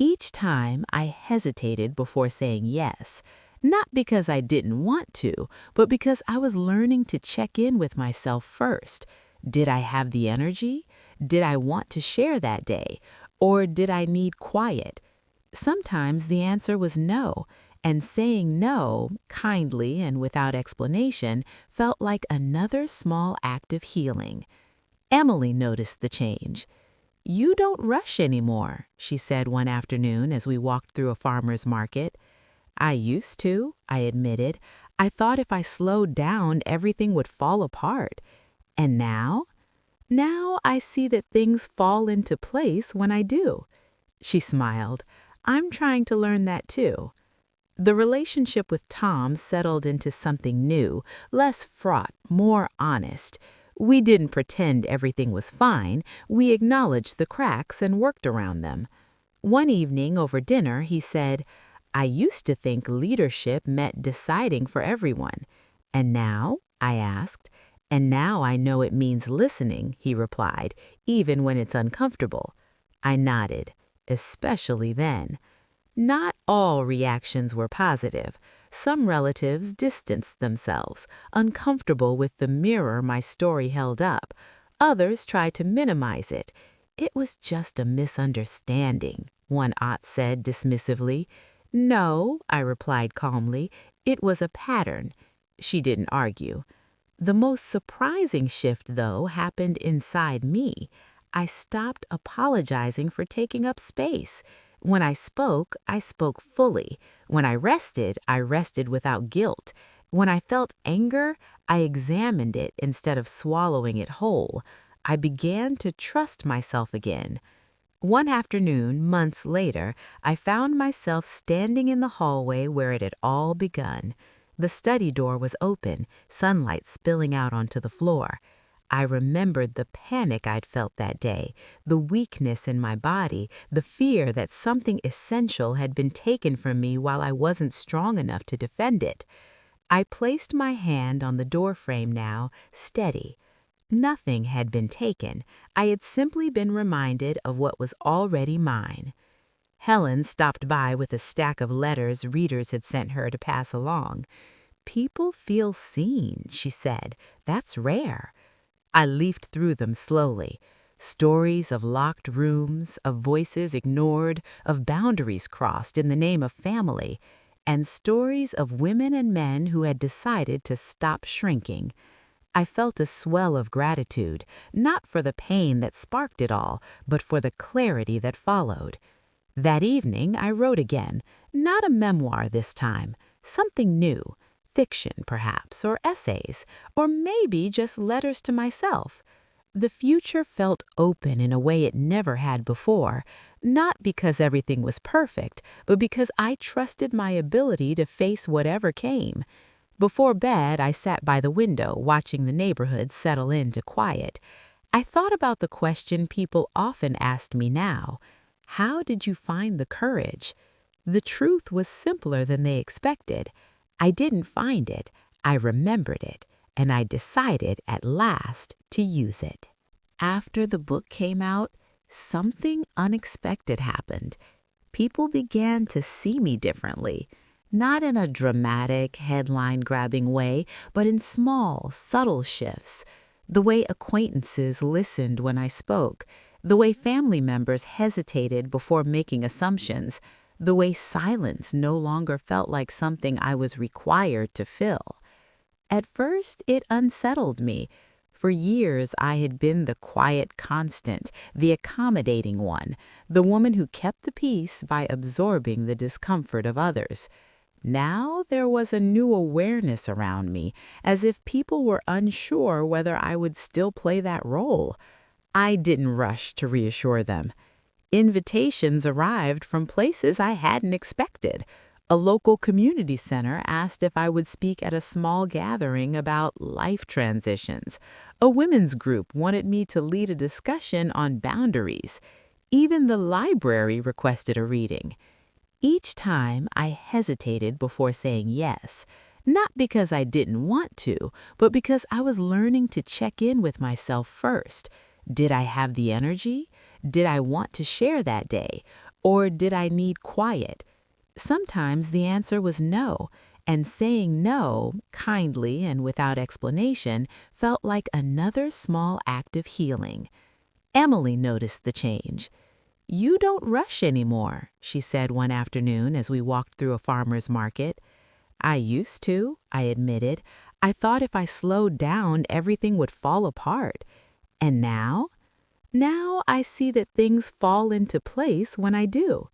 Each time I hesitated before saying yes, not because I didn't want to, but because I was learning to check in with myself first. Did I have the energy? Did I want to share that day? Or did I need quiet? Sometimes the answer was no, and saying no, kindly and without explanation, felt like another small act of healing. Emily noticed the change. "You don't rush anymore," she said one afternoon as we walked through a farmer's market. "I used to," I admitted. "I thought if I slowed down, everything would fall apart. And now? Now I see that things fall into place when I do." She smiled. "I'm trying to learn that too." The relationship with Tom settled into something new, less fraught, more honest. We didn't pretend everything was fine. We acknowledged the cracks and worked around them. One evening over dinner, he said, "I used to think leadership meant deciding for everyone." "And now?" I asked. "And now I know it means listening," he replied, "even when it's uncomfortable." I nodded, especially then. Not all reactions were positive. Some relatives distanced themselves, uncomfortable with the mirror my story held up. Others tried to minimize it. "It was just a misunderstanding," one aunt said dismissively. "No," I replied calmly, "it was a pattern." She didn't argue. The most surprising shift, though, happened inside me. I stopped apologizing for taking up space. When I spoke fully. When I rested without guilt. When I felt anger, I examined it instead of swallowing it whole. I began to trust myself again. One afternoon, months later, I found myself standing in the hallway where it had all begun. The study door was open, sunlight spilling out onto the floor. I remembered the panic I'd felt that day, the weakness in my body, the fear that something essential had been taken from me while I wasn't strong enough to defend it. I placed my hand on the doorframe now, steady. Nothing had been taken. I had simply been reminded of what was already mine. Helen stopped by with a stack of letters readers had sent her to pass along. "People feel seen," she said. "That's rare." I leafed through them slowly. Stories of locked rooms, of voices ignored, of boundaries crossed in the name of family, and stories of women and men who had decided to stop shrinking. I felt a swell of gratitude, not for the pain that sparked it all, but for the clarity that followed. That evening I wrote again, not a memoir this time, something new, fiction perhaps, or essays, or maybe just letters to myself. The future felt open in a way it never had before, not because everything was perfect, but because I trusted my ability to face whatever came. Before bed, I sat by the window watching the neighborhood settle into quiet. I thought about the question people often asked me now. How did you find the courage? The truth was simpler than they expected. I didn't find it, I remembered it, and I decided at last to use it. After the book came out, something unexpected happened. People began to see me differently. Not in a dramatic, headline-grabbing way, but in small, subtle shifts. The way acquaintances listened when I spoke, the way family members hesitated before making assumptions, the way silence no longer felt like something I was required to fill. At first, it unsettled me. For years, I had been the quiet constant, the accommodating one, the woman who kept the peace by absorbing the discomfort of others. Now there was a new awareness around me, as if people were unsure whether I would still play that role. I didn't rush to reassure them. Invitations arrived from places I hadn't expected. A local community center asked if I would speak at a small gathering about life transitions. A women's group wanted me to lead a discussion on boundaries. Even the library requested a reading. Each time I hesitated before saying yes, not because I didn't want to, but because I was learning to check in with myself first. Did I have the energy? Did I want to share that day? Or did I need quiet? Sometimes the answer was no, and saying no, kindly and without explanation, felt like another small act of healing. Emily noticed the change. "You don't rush anymore," she said one afternoon as we walked through a farmer's market. "I used to," I admitted. "I thought if I slowed down, everything would fall apart. And now? Now I see that things fall into place when I do."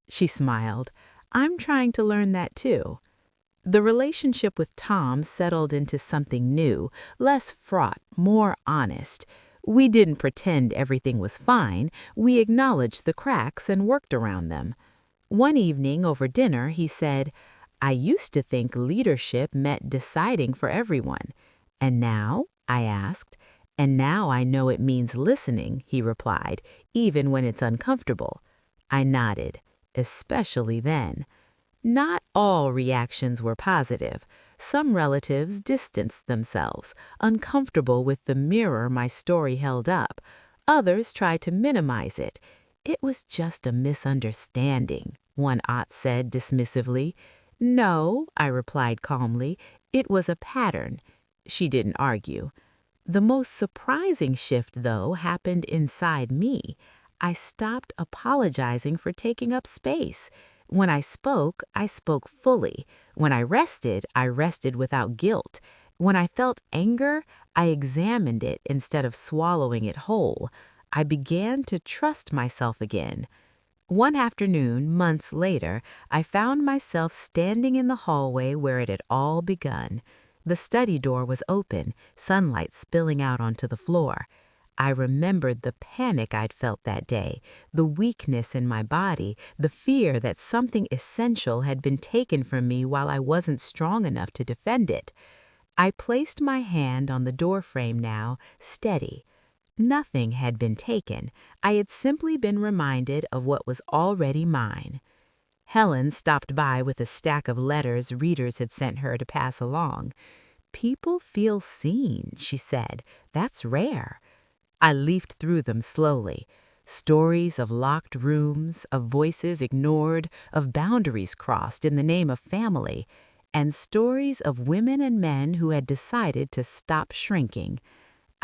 She smiled. "I'm trying to learn that too." The relationship with Tom settled into something new, less fraught, more honest. We didn't pretend everything was fine. We acknowledged the cracks and worked around them. One evening over dinner, he said, "I used to think leadership meant deciding for everyone." "And now?" I asked. "And now I know it means listening," he replied, "even when it's uncomfortable." I nodded, especially then. Not all reactions were positive. Some relatives distanced themselves, uncomfortable with the mirror my story held up. Others tried to minimize it. "It was just a misunderstanding," one aunt said dismissively. "No," I replied calmly, "it was a pattern." She didn't argue. The most surprising shift, though, happened inside me. I stopped apologizing for taking up space. When I spoke fully. When I rested without guilt. When I felt anger, I examined it instead of swallowing it whole. I began to trust myself again. One afternoon, months later, I found myself standing in the hallway where it had all begun. The study door was open, sunlight spilling out onto the floor. I remembered the panic I'd felt that day, the weakness in my body, the fear that something essential had been taken from me while I wasn't strong enough to defend it. I placed my hand on the doorframe now, steady. Nothing had been taken. I had simply been reminded of what was already mine. Helen stopped by with a stack of letters readers had sent her to pass along. "People feel seen," she said. "That's rare." I leafed through them slowly. Stories of locked rooms, of voices ignored, of boundaries crossed in the name of family, and stories of women and men who had decided to stop shrinking.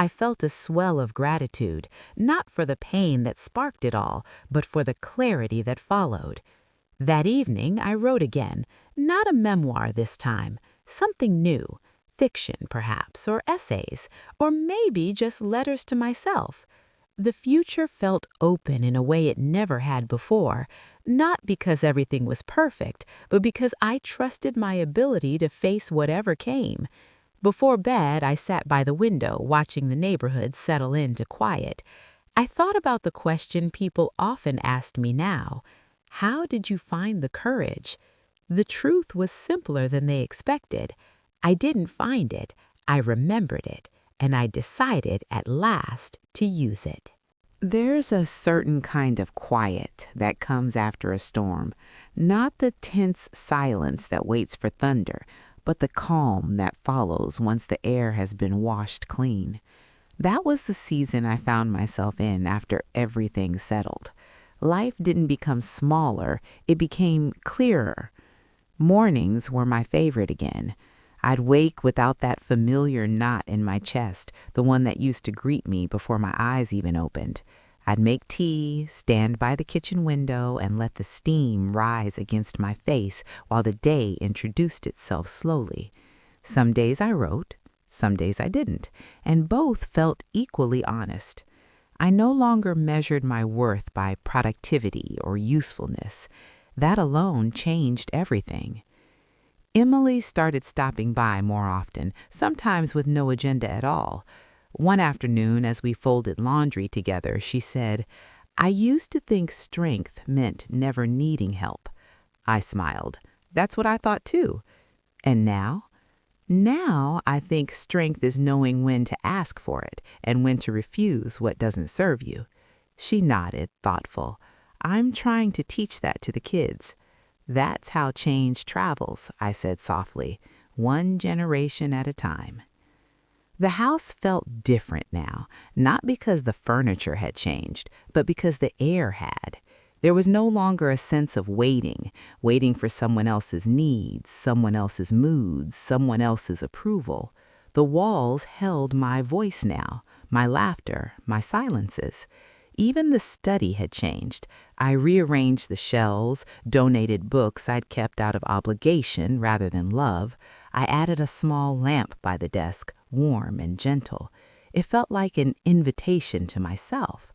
I felt a swell of gratitude, not for the pain that sparked it all, but for the clarity that followed. That evening I wrote again, not a memoir this time, something new, fiction perhaps, or essays, or maybe just letters to myself. The future felt open in a way it never had before, not because everything was perfect, but because I trusted my ability to face whatever came. Before bed, I sat by the window watching the neighborhood settle into quiet. I thought about the question people often asked me now: how did you find the courage? The truth was simpler than they expected. I didn't find it, I remembered it, and I decided at last to use it. There's a certain kind of quiet that comes after a storm, not the tense silence that waits for thunder, but the calm that follows once the air has been washed clean. That was the season I found myself in after everything settled. Life didn't become smaller, it became clearer. Mornings were my favorite again. I'd wake without that familiar knot in my chest, the one that used to greet me before my eyes even opened. I'd make tea, stand by the kitchen window, and let the steam rise against my face while the day introduced itself slowly. Some days I wrote, some days I didn't, and both felt equally honest. I no longer measured my worth by productivity or usefulness. That alone changed everything. Emily started stopping by more often, sometimes with no agenda at all. One afternoon, as we folded laundry together, she said, "I used to think strength meant never needing help." I smiled. "That's what I thought too." "And now?" "Now I think strength is knowing when to ask for it and when to refuse what doesn't serve you." She nodded, thoughtful. "I'm trying to teach that to the kids." "That's how change travels," I said softly, "one generation at a time." The house felt different now, not because the furniture had changed, but because the air had. There was no longer a sense of waiting for someone else's needs, someone else's moods, someone else's approval. The walls held my voice now, my laughter, my silences. Even the study had changed. I rearranged the shelves, donated books I'd kept out of obligation rather than love. I added a small lamp by the desk, warm and gentle. It felt like an invitation to myself.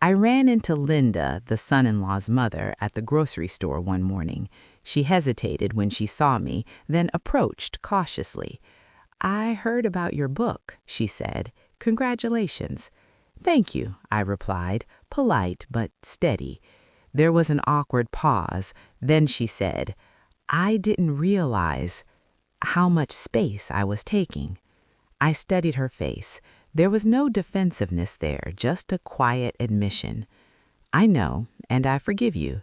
I ran into Linda, the son-in-law's mother, at the grocery store one morning. She hesitated when she saw me, then approached cautiously. "I heard about your book," she said. "Congratulations." "Thank you," I replied, polite but steady. There was an awkward pause. Then she said, "I didn't realize how much space I was taking." I studied her face. There was no defensiveness there, just a quiet admission. "I know, and I forgive you."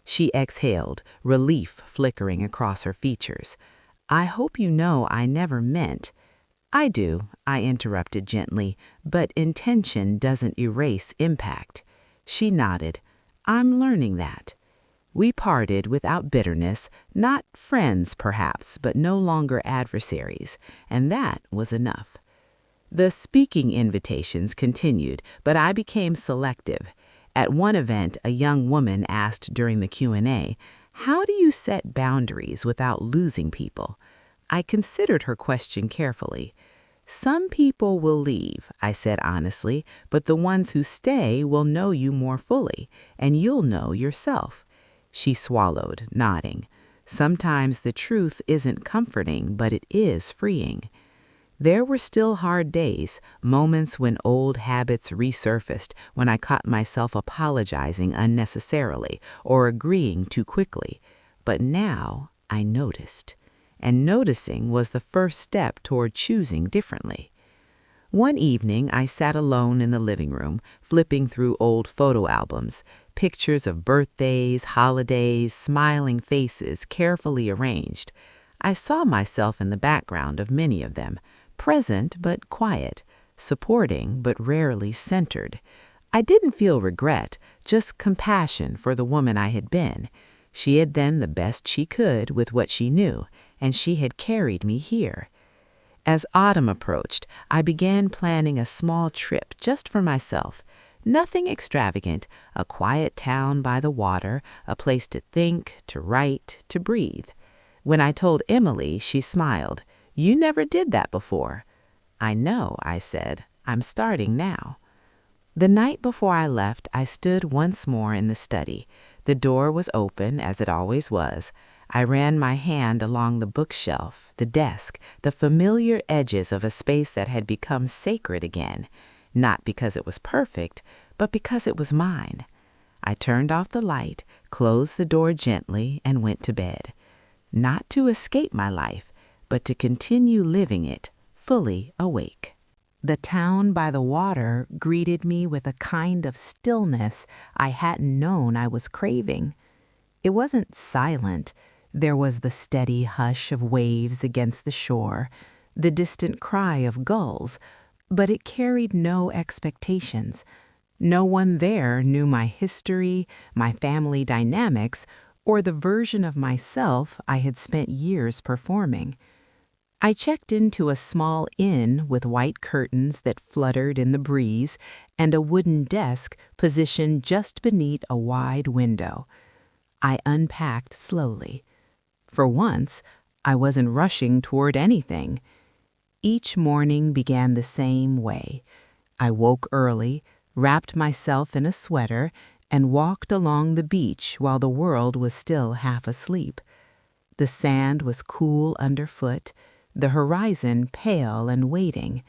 She exhaled, relief flickering across her features. "I hope you know I never meant—" "I do," I interrupted gently, "but intention doesn't erase impact." She nodded. "I'm learning that." We parted without bitterness, not friends perhaps, but no longer adversaries, and that was enough. The speaking invitations continued, but I became selective. At one event, a young woman asked during the Q&A, "How do you set boundaries without losing people?" I considered her question carefully. Some people will leave, I said honestly, but the ones who stay will know you more fully, and you'll know yourself. She swallowed, nodding. Sometimes the truth isn't comforting, but it is freeing. There were still hard days, moments when old habits resurfaced, when I caught myself apologizing unnecessarily or agreeing too quickly. But now I noticed. And noticing was the first step toward choosing differently. One evening, I sat alone in the living room, flipping through old photo albums, pictures of birthdays, holidays, smiling faces carefully arranged. I saw myself in the background of many of them, present but quiet, supporting but rarely centered. I didn't feel regret, just compassion for the woman I had been. She had done the best she could with what she knew, and she had carried me here. As autumn approached, I began planning a small trip just for myself. Nothing extravagant, a quiet town by the water, a place to think, to write, to breathe. When I told Emily, she smiled. "You never did that before." "I know," I said. "I'm starting now." The night before I left, I stood once more in the study. The door was open, as it always was. I ran my hand along the bookshelf, the desk, the familiar edges of a space that had become sacred again, not because it was perfect, but because it was mine. I turned off the light, closed the door gently, and went to bed. Not to escape my life, but to continue living it, fully awake. The town by the water greeted me with a kind of stillness I hadn't known I was craving. It wasn't silent. There was the steady hush of waves against the shore, the distant cry of gulls, but it carried no expectations. No one there knew my history, my family dynamics, or the version of myself I had spent years performing. I checked into a small inn with white curtains that fluttered in the breeze and a wooden desk positioned just beneath a wide window. I unpacked slowly. For once, I wasn't rushing toward anything. Each morning began the same way. I woke early, wrapped myself in a sweater, and walked along the beach while the world was still half asleep. The sand was cool underfoot, the horizon pale and waiting.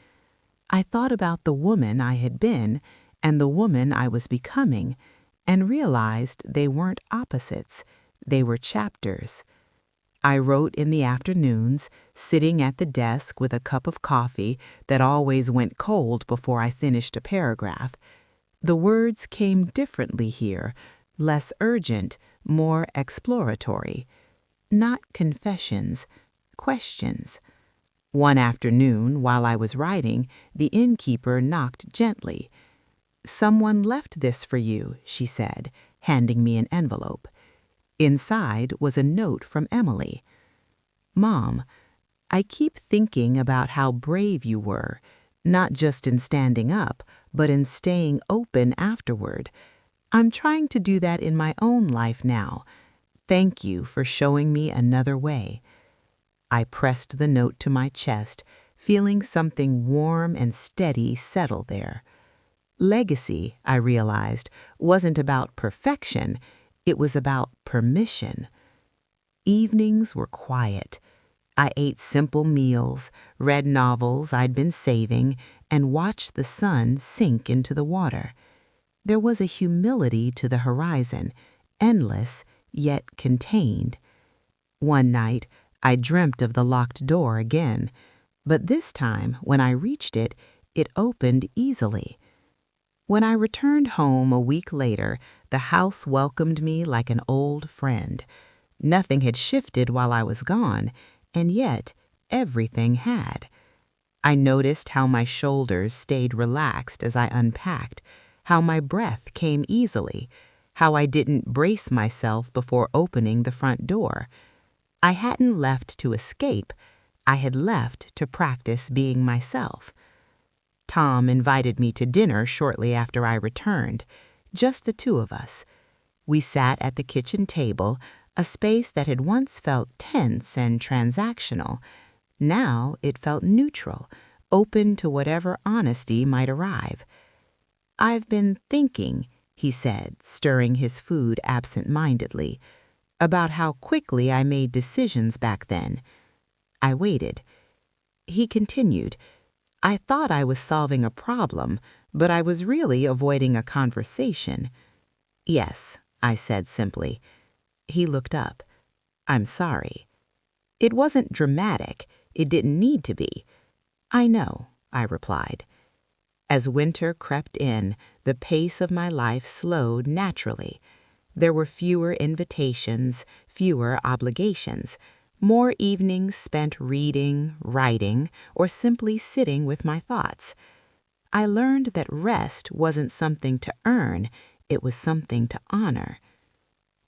I thought about the woman I had been and the woman I was becoming, and realized they weren't opposites, they were chapters. I wrote in the afternoons, sitting at the desk with a cup of coffee that always went cold before I finished a paragraph. The words came differently here, less urgent, more exploratory. Not confessions, questions. One afternoon, while I was writing, the innkeeper knocked gently. "Someone left this for you," she said, handing me an envelope. Inside was a note from Emily. "Mom, I keep thinking about how brave you were, not just in standing up, but in staying open afterward. I'm trying to do that in my own life now. Thank you for showing me another way." I pressed the note to my chest, feeling something warm and steady settle there. Legacy, I realized, wasn't about perfection. It was about permission. Evenings were quiet. I ate simple meals, read novels I'd been saving, and watched the sun sink into the water. There was a humility to the horizon, endless yet contained. One night, I dreamt of the locked door again, but this time, when I reached it, it opened easily. When I returned home a week later, the house welcomed me like an old friend. Nothing had shifted while I was gone, and yet everything had. I noticed how my shoulders stayed relaxed as I unpacked, how my breath came easily, how I didn't brace myself before opening the front door. I hadn't left to escape. I had left to practice being myself. Tom invited me to dinner shortly after I returned, just the two of us. We sat at the kitchen table, a space that had once felt tense and transactional. Now it felt neutral, open to whatever honesty might arrive. "I've been thinking," he said, stirring his food absent-mindedly, "about how quickly I made decisions back then." I waited. He continued, "I thought I was solving a problem, but I was really avoiding a conversation." "Yes," I said simply. He looked up. "I'm sorry." It wasn't dramatic. It didn't need to be. "I know," I replied. As winter crept in, the pace of my life slowed naturally. There were fewer invitations, fewer obligations, more evenings spent reading, writing, or simply sitting with my thoughts. I learned that rest wasn't something to earn, it was something to honor.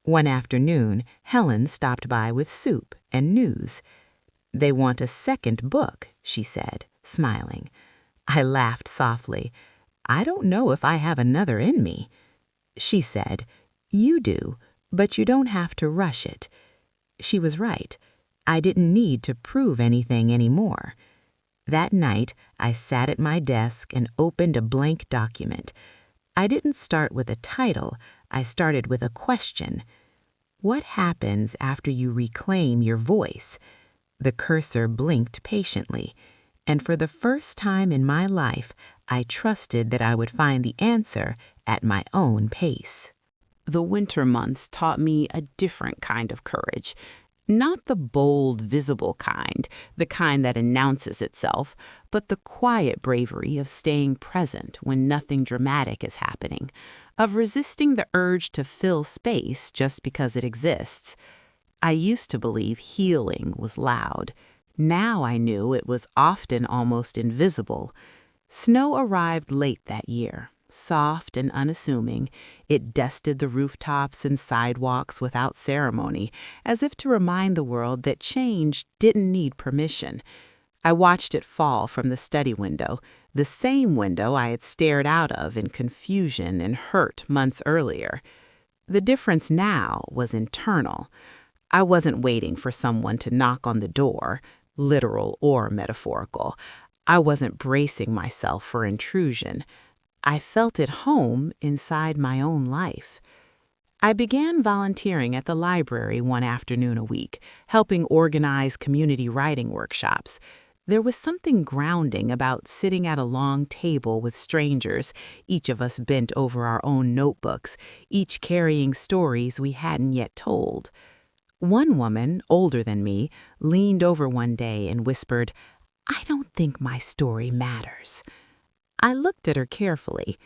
One afternoon, Helen stopped by with soup and news. "They want a second book," she said, smiling. I laughed softly. "I don't know if I have another in me." She said, "You do, but you don't have to rush it." She was right. I didn't need to prove anything anymore. That night, I sat at my desk and opened a blank document. I didn't start with a title, I started with a question. What happens after you reclaim your voice? The cursor blinked patiently, and for the first time in my life, I trusted that I would find the answer at my own pace. The winter months taught me a different kind of courage. Not the bold, visible kind, the kind that announces itself, but the quiet bravery of staying present when nothing dramatic is happening, of resisting the urge to fill space just because it exists. I used to believe healing was loud. Now I knew it was often almost invisible. Snow arrived late that year. Soft and unassuming, it dusted the rooftops and sidewalks without ceremony, as if to remind the world that change didn't need permission. I watched it fall from the study window, the same window I had stared out of in confusion and hurt months earlier. The difference now was internal. I wasn't waiting for someone to knock on the door, literal or metaphorical. I wasn't bracing myself for intrusion. I felt at home inside my own life. I began volunteering at the library one afternoon a week, helping organize community writing workshops. There was something grounding about sitting at a long table with strangers, each of us bent over our own notebooks, each carrying stories we hadn't yet told. One woman, older than me, leaned over one day and whispered, "I don't think my story matters." I looked at her carefully.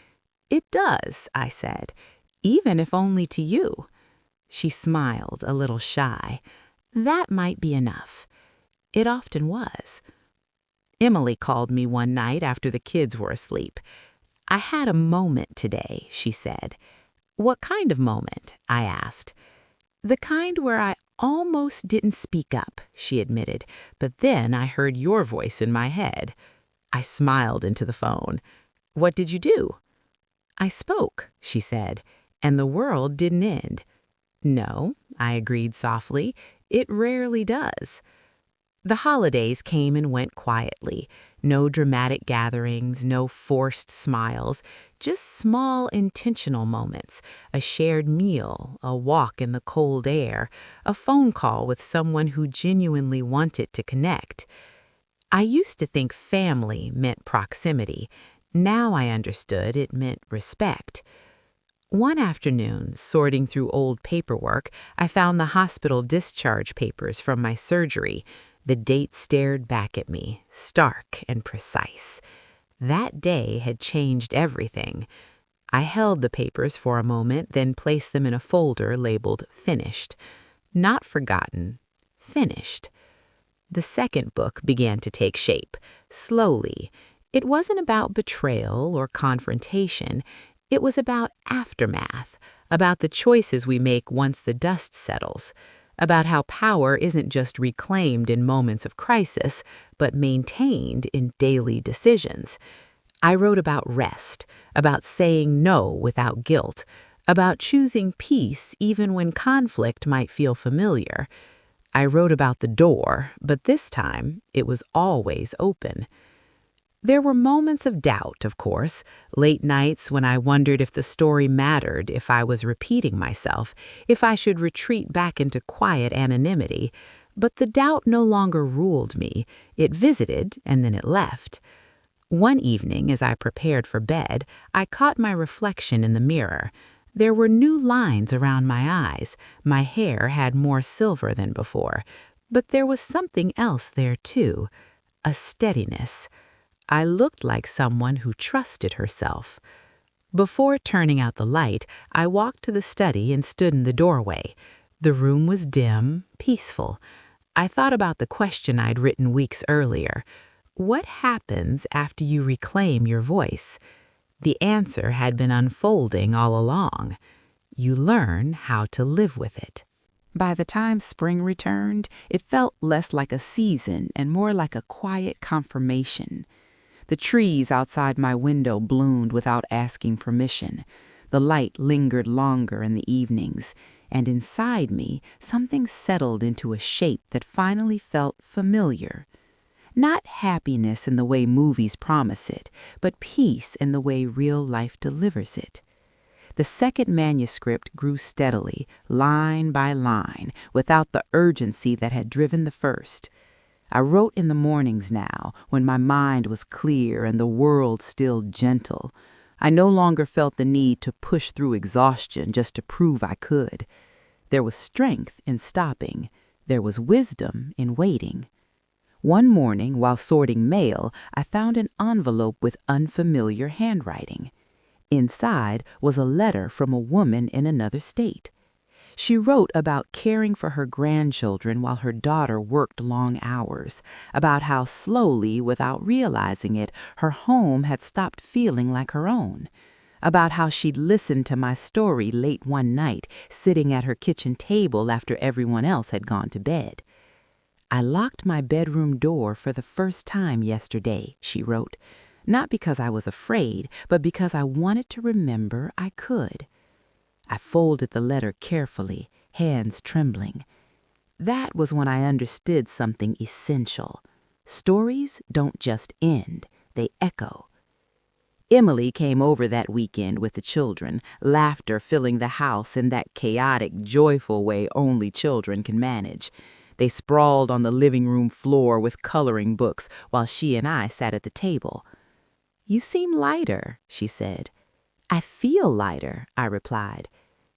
"It does," I said, "even if only to you." She smiled, a little shy. That might be enough. It often was. Emily called me one night after the kids were asleep. "I had a moment today," she said. "What kind of moment?" I asked. "The kind where I almost didn't speak up," she admitted, "but then I heard your voice in my head." I smiled into the phone. "What did you do?" "I spoke," she said, "and the world didn't end." "No," I agreed softly, "it rarely does." The holidays came and went quietly. No dramatic gatherings, no forced smiles, just small intentional moments, a shared meal, a walk in the cold air, a phone call with someone who genuinely wanted to connect. I used to think family meant proximity. Now I understood it meant respect. One afternoon, sorting through old paperwork, I found the hospital discharge papers from my surgery. The date stared back at me, stark and precise. That day had changed everything. I held the papers for a moment, then placed them in a folder labeled Finished. Not forgotten, finished. The second book began to take shape, slowly. It wasn't about betrayal or confrontation. It was about aftermath, about the choices we make once the dust settles, about how power isn't just reclaimed in moments of crisis, but maintained in daily decisions. I wrote about rest, about saying no without guilt, about choosing peace even when conflict might feel familiar. I wrote about the door, but this time it was always open. There were moments of doubt, of course, late nights when I wondered if the story mattered, if I was repeating myself, if I should retreat back into quiet anonymity. But the doubt no longer ruled me. It visited, and then it left. One evening, as I prepared for bed, I caught my reflection in the mirror. There were new lines around my eyes. My hair had more silver than before. But there was something else there, too, a steadiness. I looked like someone who trusted herself. Before turning out the light, I walked to the study and stood in the doorway. The room was dim, peaceful. I thought about the question I'd written weeks earlier. What happens after you reclaim your voice? The answer had been unfolding all along. You learn how to live with it. By the time spring returned, it felt less like a season and more like a quiet confirmation. The trees outside my window bloomed without asking permission. The light lingered longer in the evenings, and inside me, something settled into a shape that finally felt familiar. Not happiness in the way movies promise it, but peace in the way real life delivers it. The second manuscript grew steadily, line by line, without the urgency that had driven the first. I wrote in the mornings now, when my mind was clear and the world still gentle. I no longer felt the need to push through exhaustion just to prove I could. There was strength in stopping. There was wisdom in waiting. One morning, while sorting mail, I found an envelope with unfamiliar handwriting. Inside was a letter from a woman in another state. She wrote about caring for her grandchildren while her daughter worked long hours, about how slowly, without realizing it, her home had stopped feeling like her own, about how she'd listened to my story late one night, sitting at her kitchen table after everyone else had gone to bed. I locked my bedroom door for the first time yesterday, she wrote, not because I was afraid, but because I wanted to remember I could. I folded the letter carefully, hands trembling. That was when I understood something essential. Stories don't just end, they echo. Emily came over that weekend with the children, laughter filling the house in that chaotic, joyful way only children can manage. They sprawled on the living room floor with coloring books while she and I sat at the table. "You seem lighter," she said. "I feel lighter," I replied.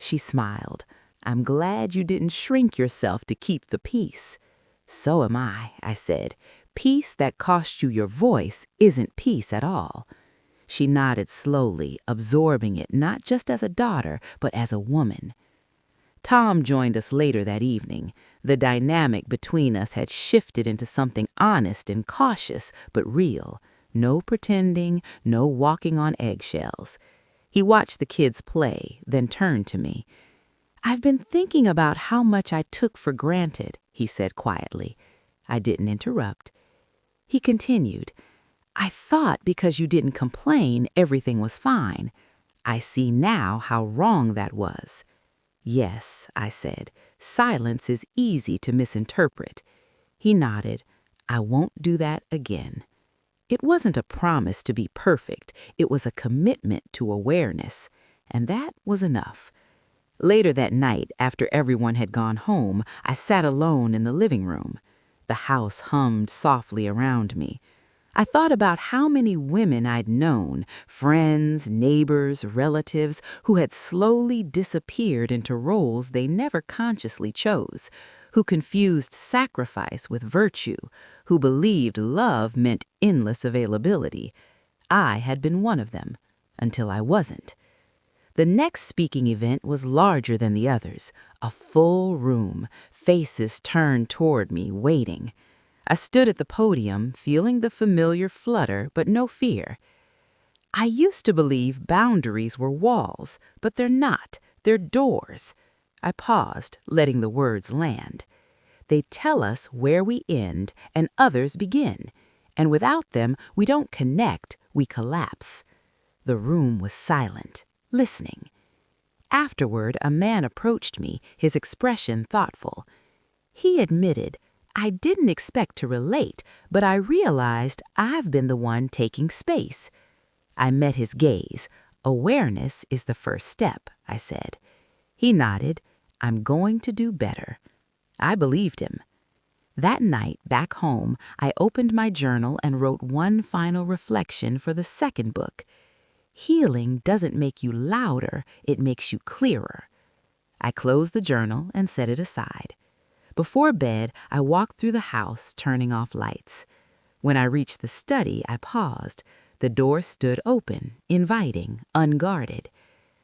She smiled. "I'm glad you didn't shrink yourself to keep the peace." "So am I said. "Peace that costs you your voice isn't peace at all." She nodded slowly, absorbing it not just as a daughter, but as a woman. Tom joined us later that evening. The dynamic between us had shifted into something honest and cautious, but real. No pretending, no walking on eggshells. He watched the kids play, then turned to me. "I've been thinking about how much I took for granted," he said quietly. I didn't interrupt. He continued, "I thought because you didn't complain, everything was fine. I see now how wrong that was." "Yes," I said, "silence is easy to misinterpret." He nodded. "I won't do that again." It wasn't a promise to be perfect. It was a commitment to awareness. And that was enough. Later that night, after everyone had gone home, I sat alone in the living room. The house hummed softly around me. I thought about how many women I'd known, friends, neighbors, relatives, who had slowly disappeared into roles they never consciously chose, who confused sacrifice with virtue, who believed love meant endless availability. I had been one of them, until I wasn't. The next speaking event was larger than the others, a full room, faces turned toward me, waiting. I stood at the podium, feeling the familiar flutter, but no fear. "I used to believe boundaries were walls, but they're not. They're doors." I paused, letting the words land. "They tell us where we end and others begin, and without them, we don't connect, we collapse." The room was silent, listening. Afterward, a man approached me, his expression thoughtful. He admitted, I didn't expect to relate, but I realized I've been the one taking space. I met his gaze. Awareness is the first step, I said. He nodded. I'm going to do better. I believed him. That night, back home, I opened my journal and wrote one final reflection for the second book. Healing doesn't make you louder, it makes you clearer. I closed the journal and set it aside. Before bed, I walked through the house, turning off lights. When I reached the study, I paused. The door stood open, inviting, unguarded.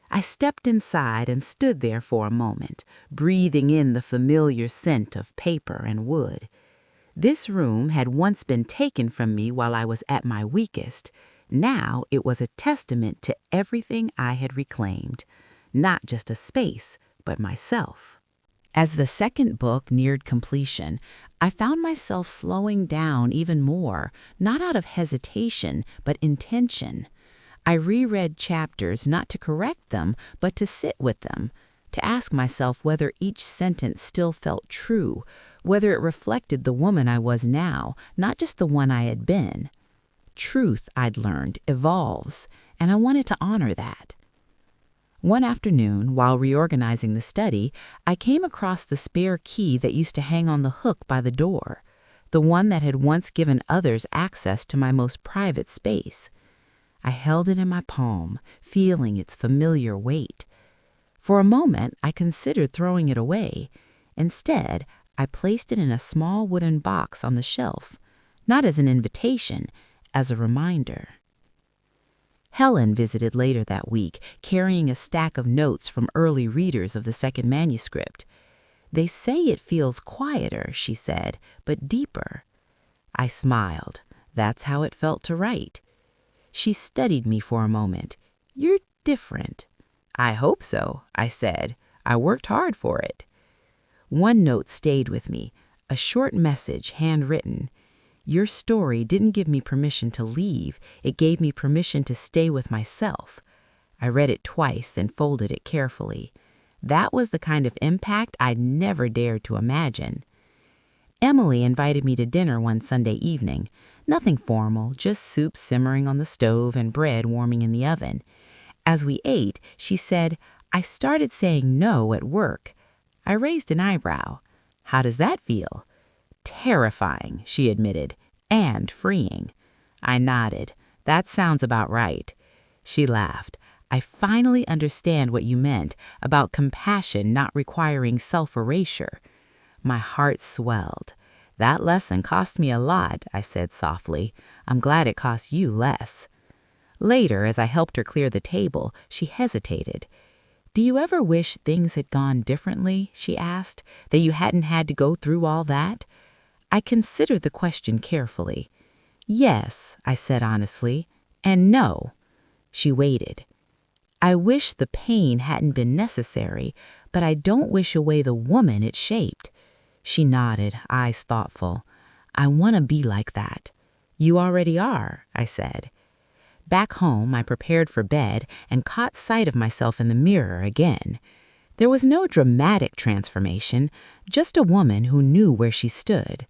I stepped inside and stood there for a moment, breathing in the familiar scent of paper and wood. This room had once been taken from me while I was at my weakest. Now it was a testament to everything I had reclaimed. Not just a space, but myself. As the second book neared completion, I found myself slowing down even more, not out of hesitation, but intention. I reread chapters not to correct them, but to sit with them, to ask myself whether each sentence still felt true, whether it reflected the woman I was now, not just the one I had been. Truth, I'd learned, evolves, and I wanted to honor that. One afternoon, while reorganizing the study, I came across the spare key that used to hang on the hook by the door, the one that had once given others access to my most private space. I held it in my palm, feeling its familiar weight. For a moment, I considered throwing it away. Instead, I placed it in a small wooden box on the shelf, not as an invitation, as a reminder. Helen visited later that week, carrying a stack of notes from early readers of the second manuscript. They say it feels quieter, she said, but deeper. I smiled. That's how it felt to write. She studied me for a moment. You're different. I hope so, I said. I worked hard for it. One note stayed with me, a short message handwritten. Your story didn't give me permission to leave. It gave me permission to stay with myself. I read it twice and folded it carefully. That was the kind of impact I'd never dared to imagine. Emily invited me to dinner one Sunday evening. Nothing formal, just soup simmering on the stove and bread warming in the oven. As we ate, she said, I started saying no at work. I raised an eyebrow. How does that feel? Terrifying, she admitted, and freeing. I nodded. That sounds about right. She laughed. I finally understand what you meant about compassion not requiring self-erasure. My heart swelled. That lesson cost me a lot, I said softly. I'm glad it cost you less. Later, as I helped her clear the table, she hesitated. Do you ever wish things had gone differently, she asked, that you hadn't had to go through all that? I considered the question carefully. Yes, I said honestly, and no. She waited. I wish the pain hadn't been necessary, but I don't wish away the woman it shaped. She nodded, eyes thoughtful. I want to be like that. You already are, I said. Back home, I prepared for bed and caught sight of myself in the mirror again. There was no dramatic transformation, just a woman who knew where she stood.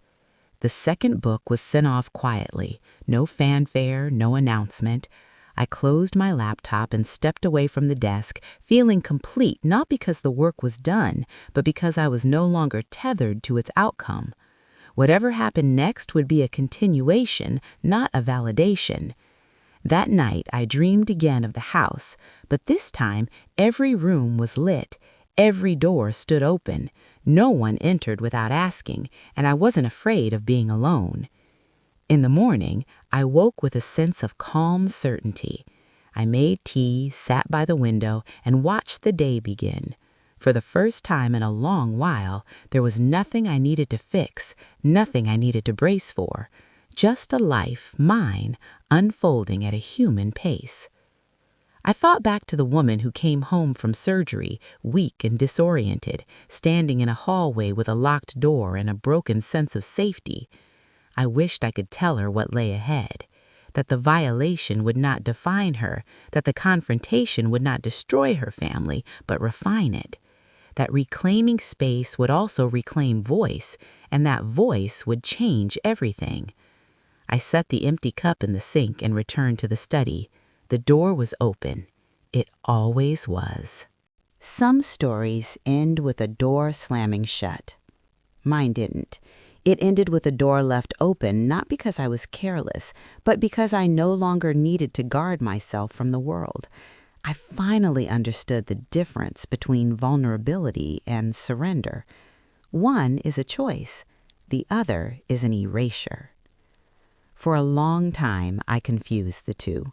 The second book was sent off quietly, no fanfare, no announcement. I closed my laptop and stepped away from the desk, feeling complete not because the work was done, but because I was no longer tethered to its outcome. Whatever happened next would be a continuation, not a validation. That night, I dreamed again of the house, but this time every room was lit. Every door stood open. No one entered without asking, and I wasn't afraid of being alone. In the morning, I woke with a sense of calm certainty. I made tea, sat by the window, and watched the day begin. For the first time in a long while, there was nothing I needed to fix, nothing I needed to brace for. Just a life, mine, unfolding at a human pace. I thought back to the woman who came home from surgery, weak and disoriented, standing in a hallway with a locked door and a broken sense of safety. I wished I could tell her what lay ahead, that the violation would not define her, that the confrontation would not destroy her family, but refine it, that reclaiming space would also reclaim voice, and that voice would change everything. I set the empty cup in the sink and returned to the study. The door was open. It always was. Some stories end with a door slamming shut. Mine didn't. It ended with a door left open, not because I was careless, but because I no longer needed to guard myself from the world. I finally understood the difference between vulnerability and surrender. One is a choice. The other is an erasure. For a long time, I confused the two.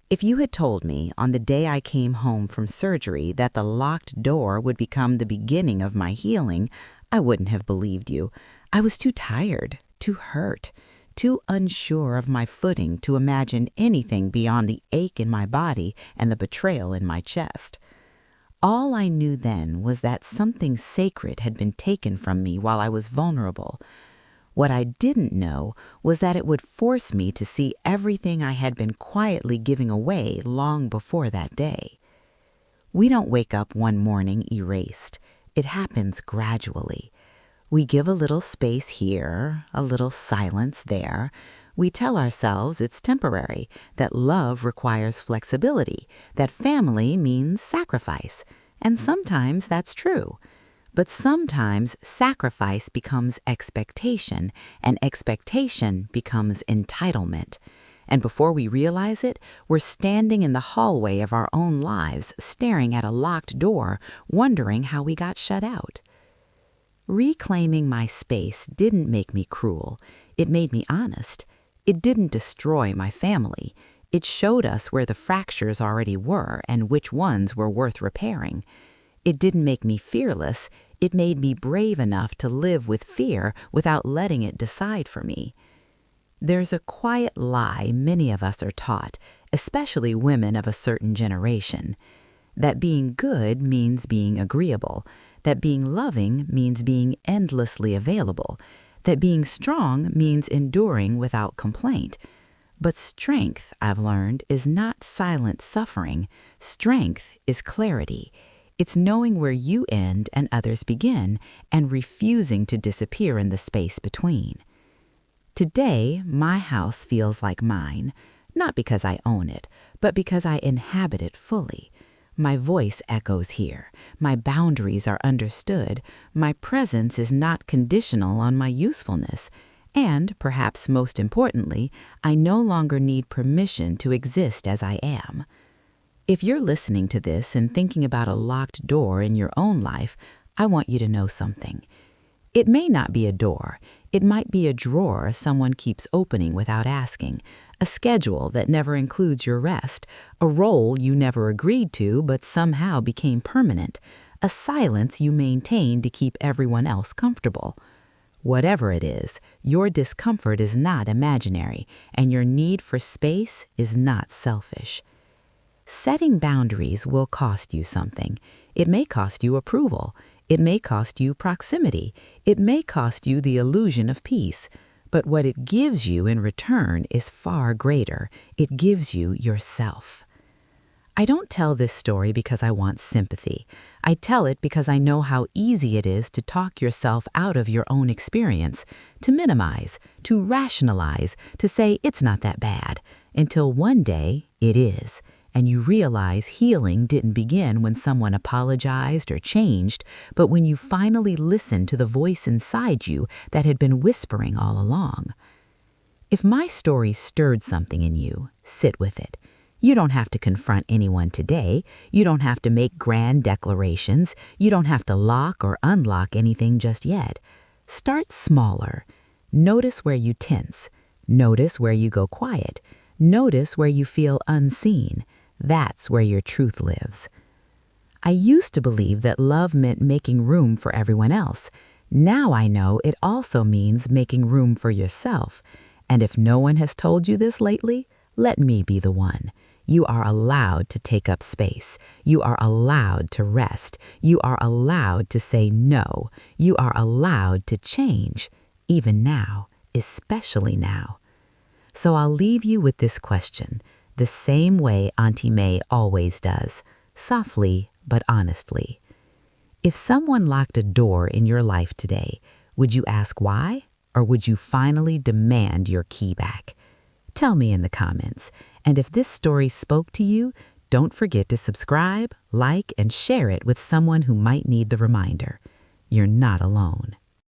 If you had told me on the day I came home from surgery that the locked door would become the beginning of my healing, I wouldn't have believed you. I was too tired, too hurt, too unsure of my footing to imagine anything beyond the ache in my body and the betrayal in my chest. All I knew then was that something sacred had been taken from me while I was vulnerable. What I didn't know was that it would force me to see everything I had been quietly giving away long before that day. We don't wake up one morning erased. It happens gradually. We give a little space here, a little silence there. We tell ourselves it's temporary, that love requires flexibility, that family means sacrifice. And sometimes that's true. But sometimes sacrifice becomes expectation, and expectation becomes entitlement. And before we realize it, we're standing in the hallway of our own lives, staring at a locked door, wondering how we got shut out. Reclaiming my space didn't make me cruel. It made me honest. It didn't destroy my family. It showed us where the fractures already were and which ones were worth repairing. It didn't make me fearless. It made me brave enough to live with fear without letting it decide for me. There's a quiet lie many of us are taught, especially women of a certain generation, that being good means being agreeable, that being loving means being endlessly available, that being strong means enduring without complaint. But strength, I've learned, is not silent suffering. Strength is clarity. It's knowing where you end and others begin, and refusing to disappear in the space between. Today, my house feels like mine, not because I own it, but because I inhabit it fully. My voice echoes here. My boundaries are understood. My presence is not conditional on my usefulness. And, perhaps most importantly, I no longer need permission to exist as I am. If you're listening to this and thinking about a locked door in your own life, I want you to know something. It may not be a door. It might be a drawer someone keeps opening without asking, a schedule that never includes your rest, a role you never agreed to but somehow became permanent, a silence you maintain to keep everyone else comfortable. Whatever it is, your discomfort is not imaginary, and your need for space is not selfish. Setting boundaries will cost you something. It may cost you approval. It may cost you proximity. It may cost you the illusion of peace. But what it gives you in return is far greater. It gives you yourself. I don't tell this story because I want sympathy. I tell it because I know how easy it is to talk yourself out of your own experience, to minimize, to rationalize, to say it's not that bad, until one day it is. And you realize healing didn't begin when someone apologized or changed, but when you finally listened to the voice inside you that had been whispering all along. If my story stirred something in you, sit with it. You don't have to confront anyone today. You don't have to make grand declarations. You don't have to lock or unlock anything just yet. Start smaller. Notice where you tense. Notice where you go quiet. Notice where you feel unseen. That's where your truth lives. I used to believe that love meant making room for everyone else. Now I know it also means making room for yourself. And if no one has told you this lately, let me be the one. You are allowed to take up space. You are allowed to rest. You are allowed to say no. You are allowed to change, even now, especially now. So I'll leave you with this question, the same way Auntie May always does, softly but honestly. If someone locked a door in your life today, would you ask why, or would you finally demand your key back? Tell me in the comments. And if this story spoke to you, don't forget to subscribe, like, and share it with someone who might need the reminder. You're not alone.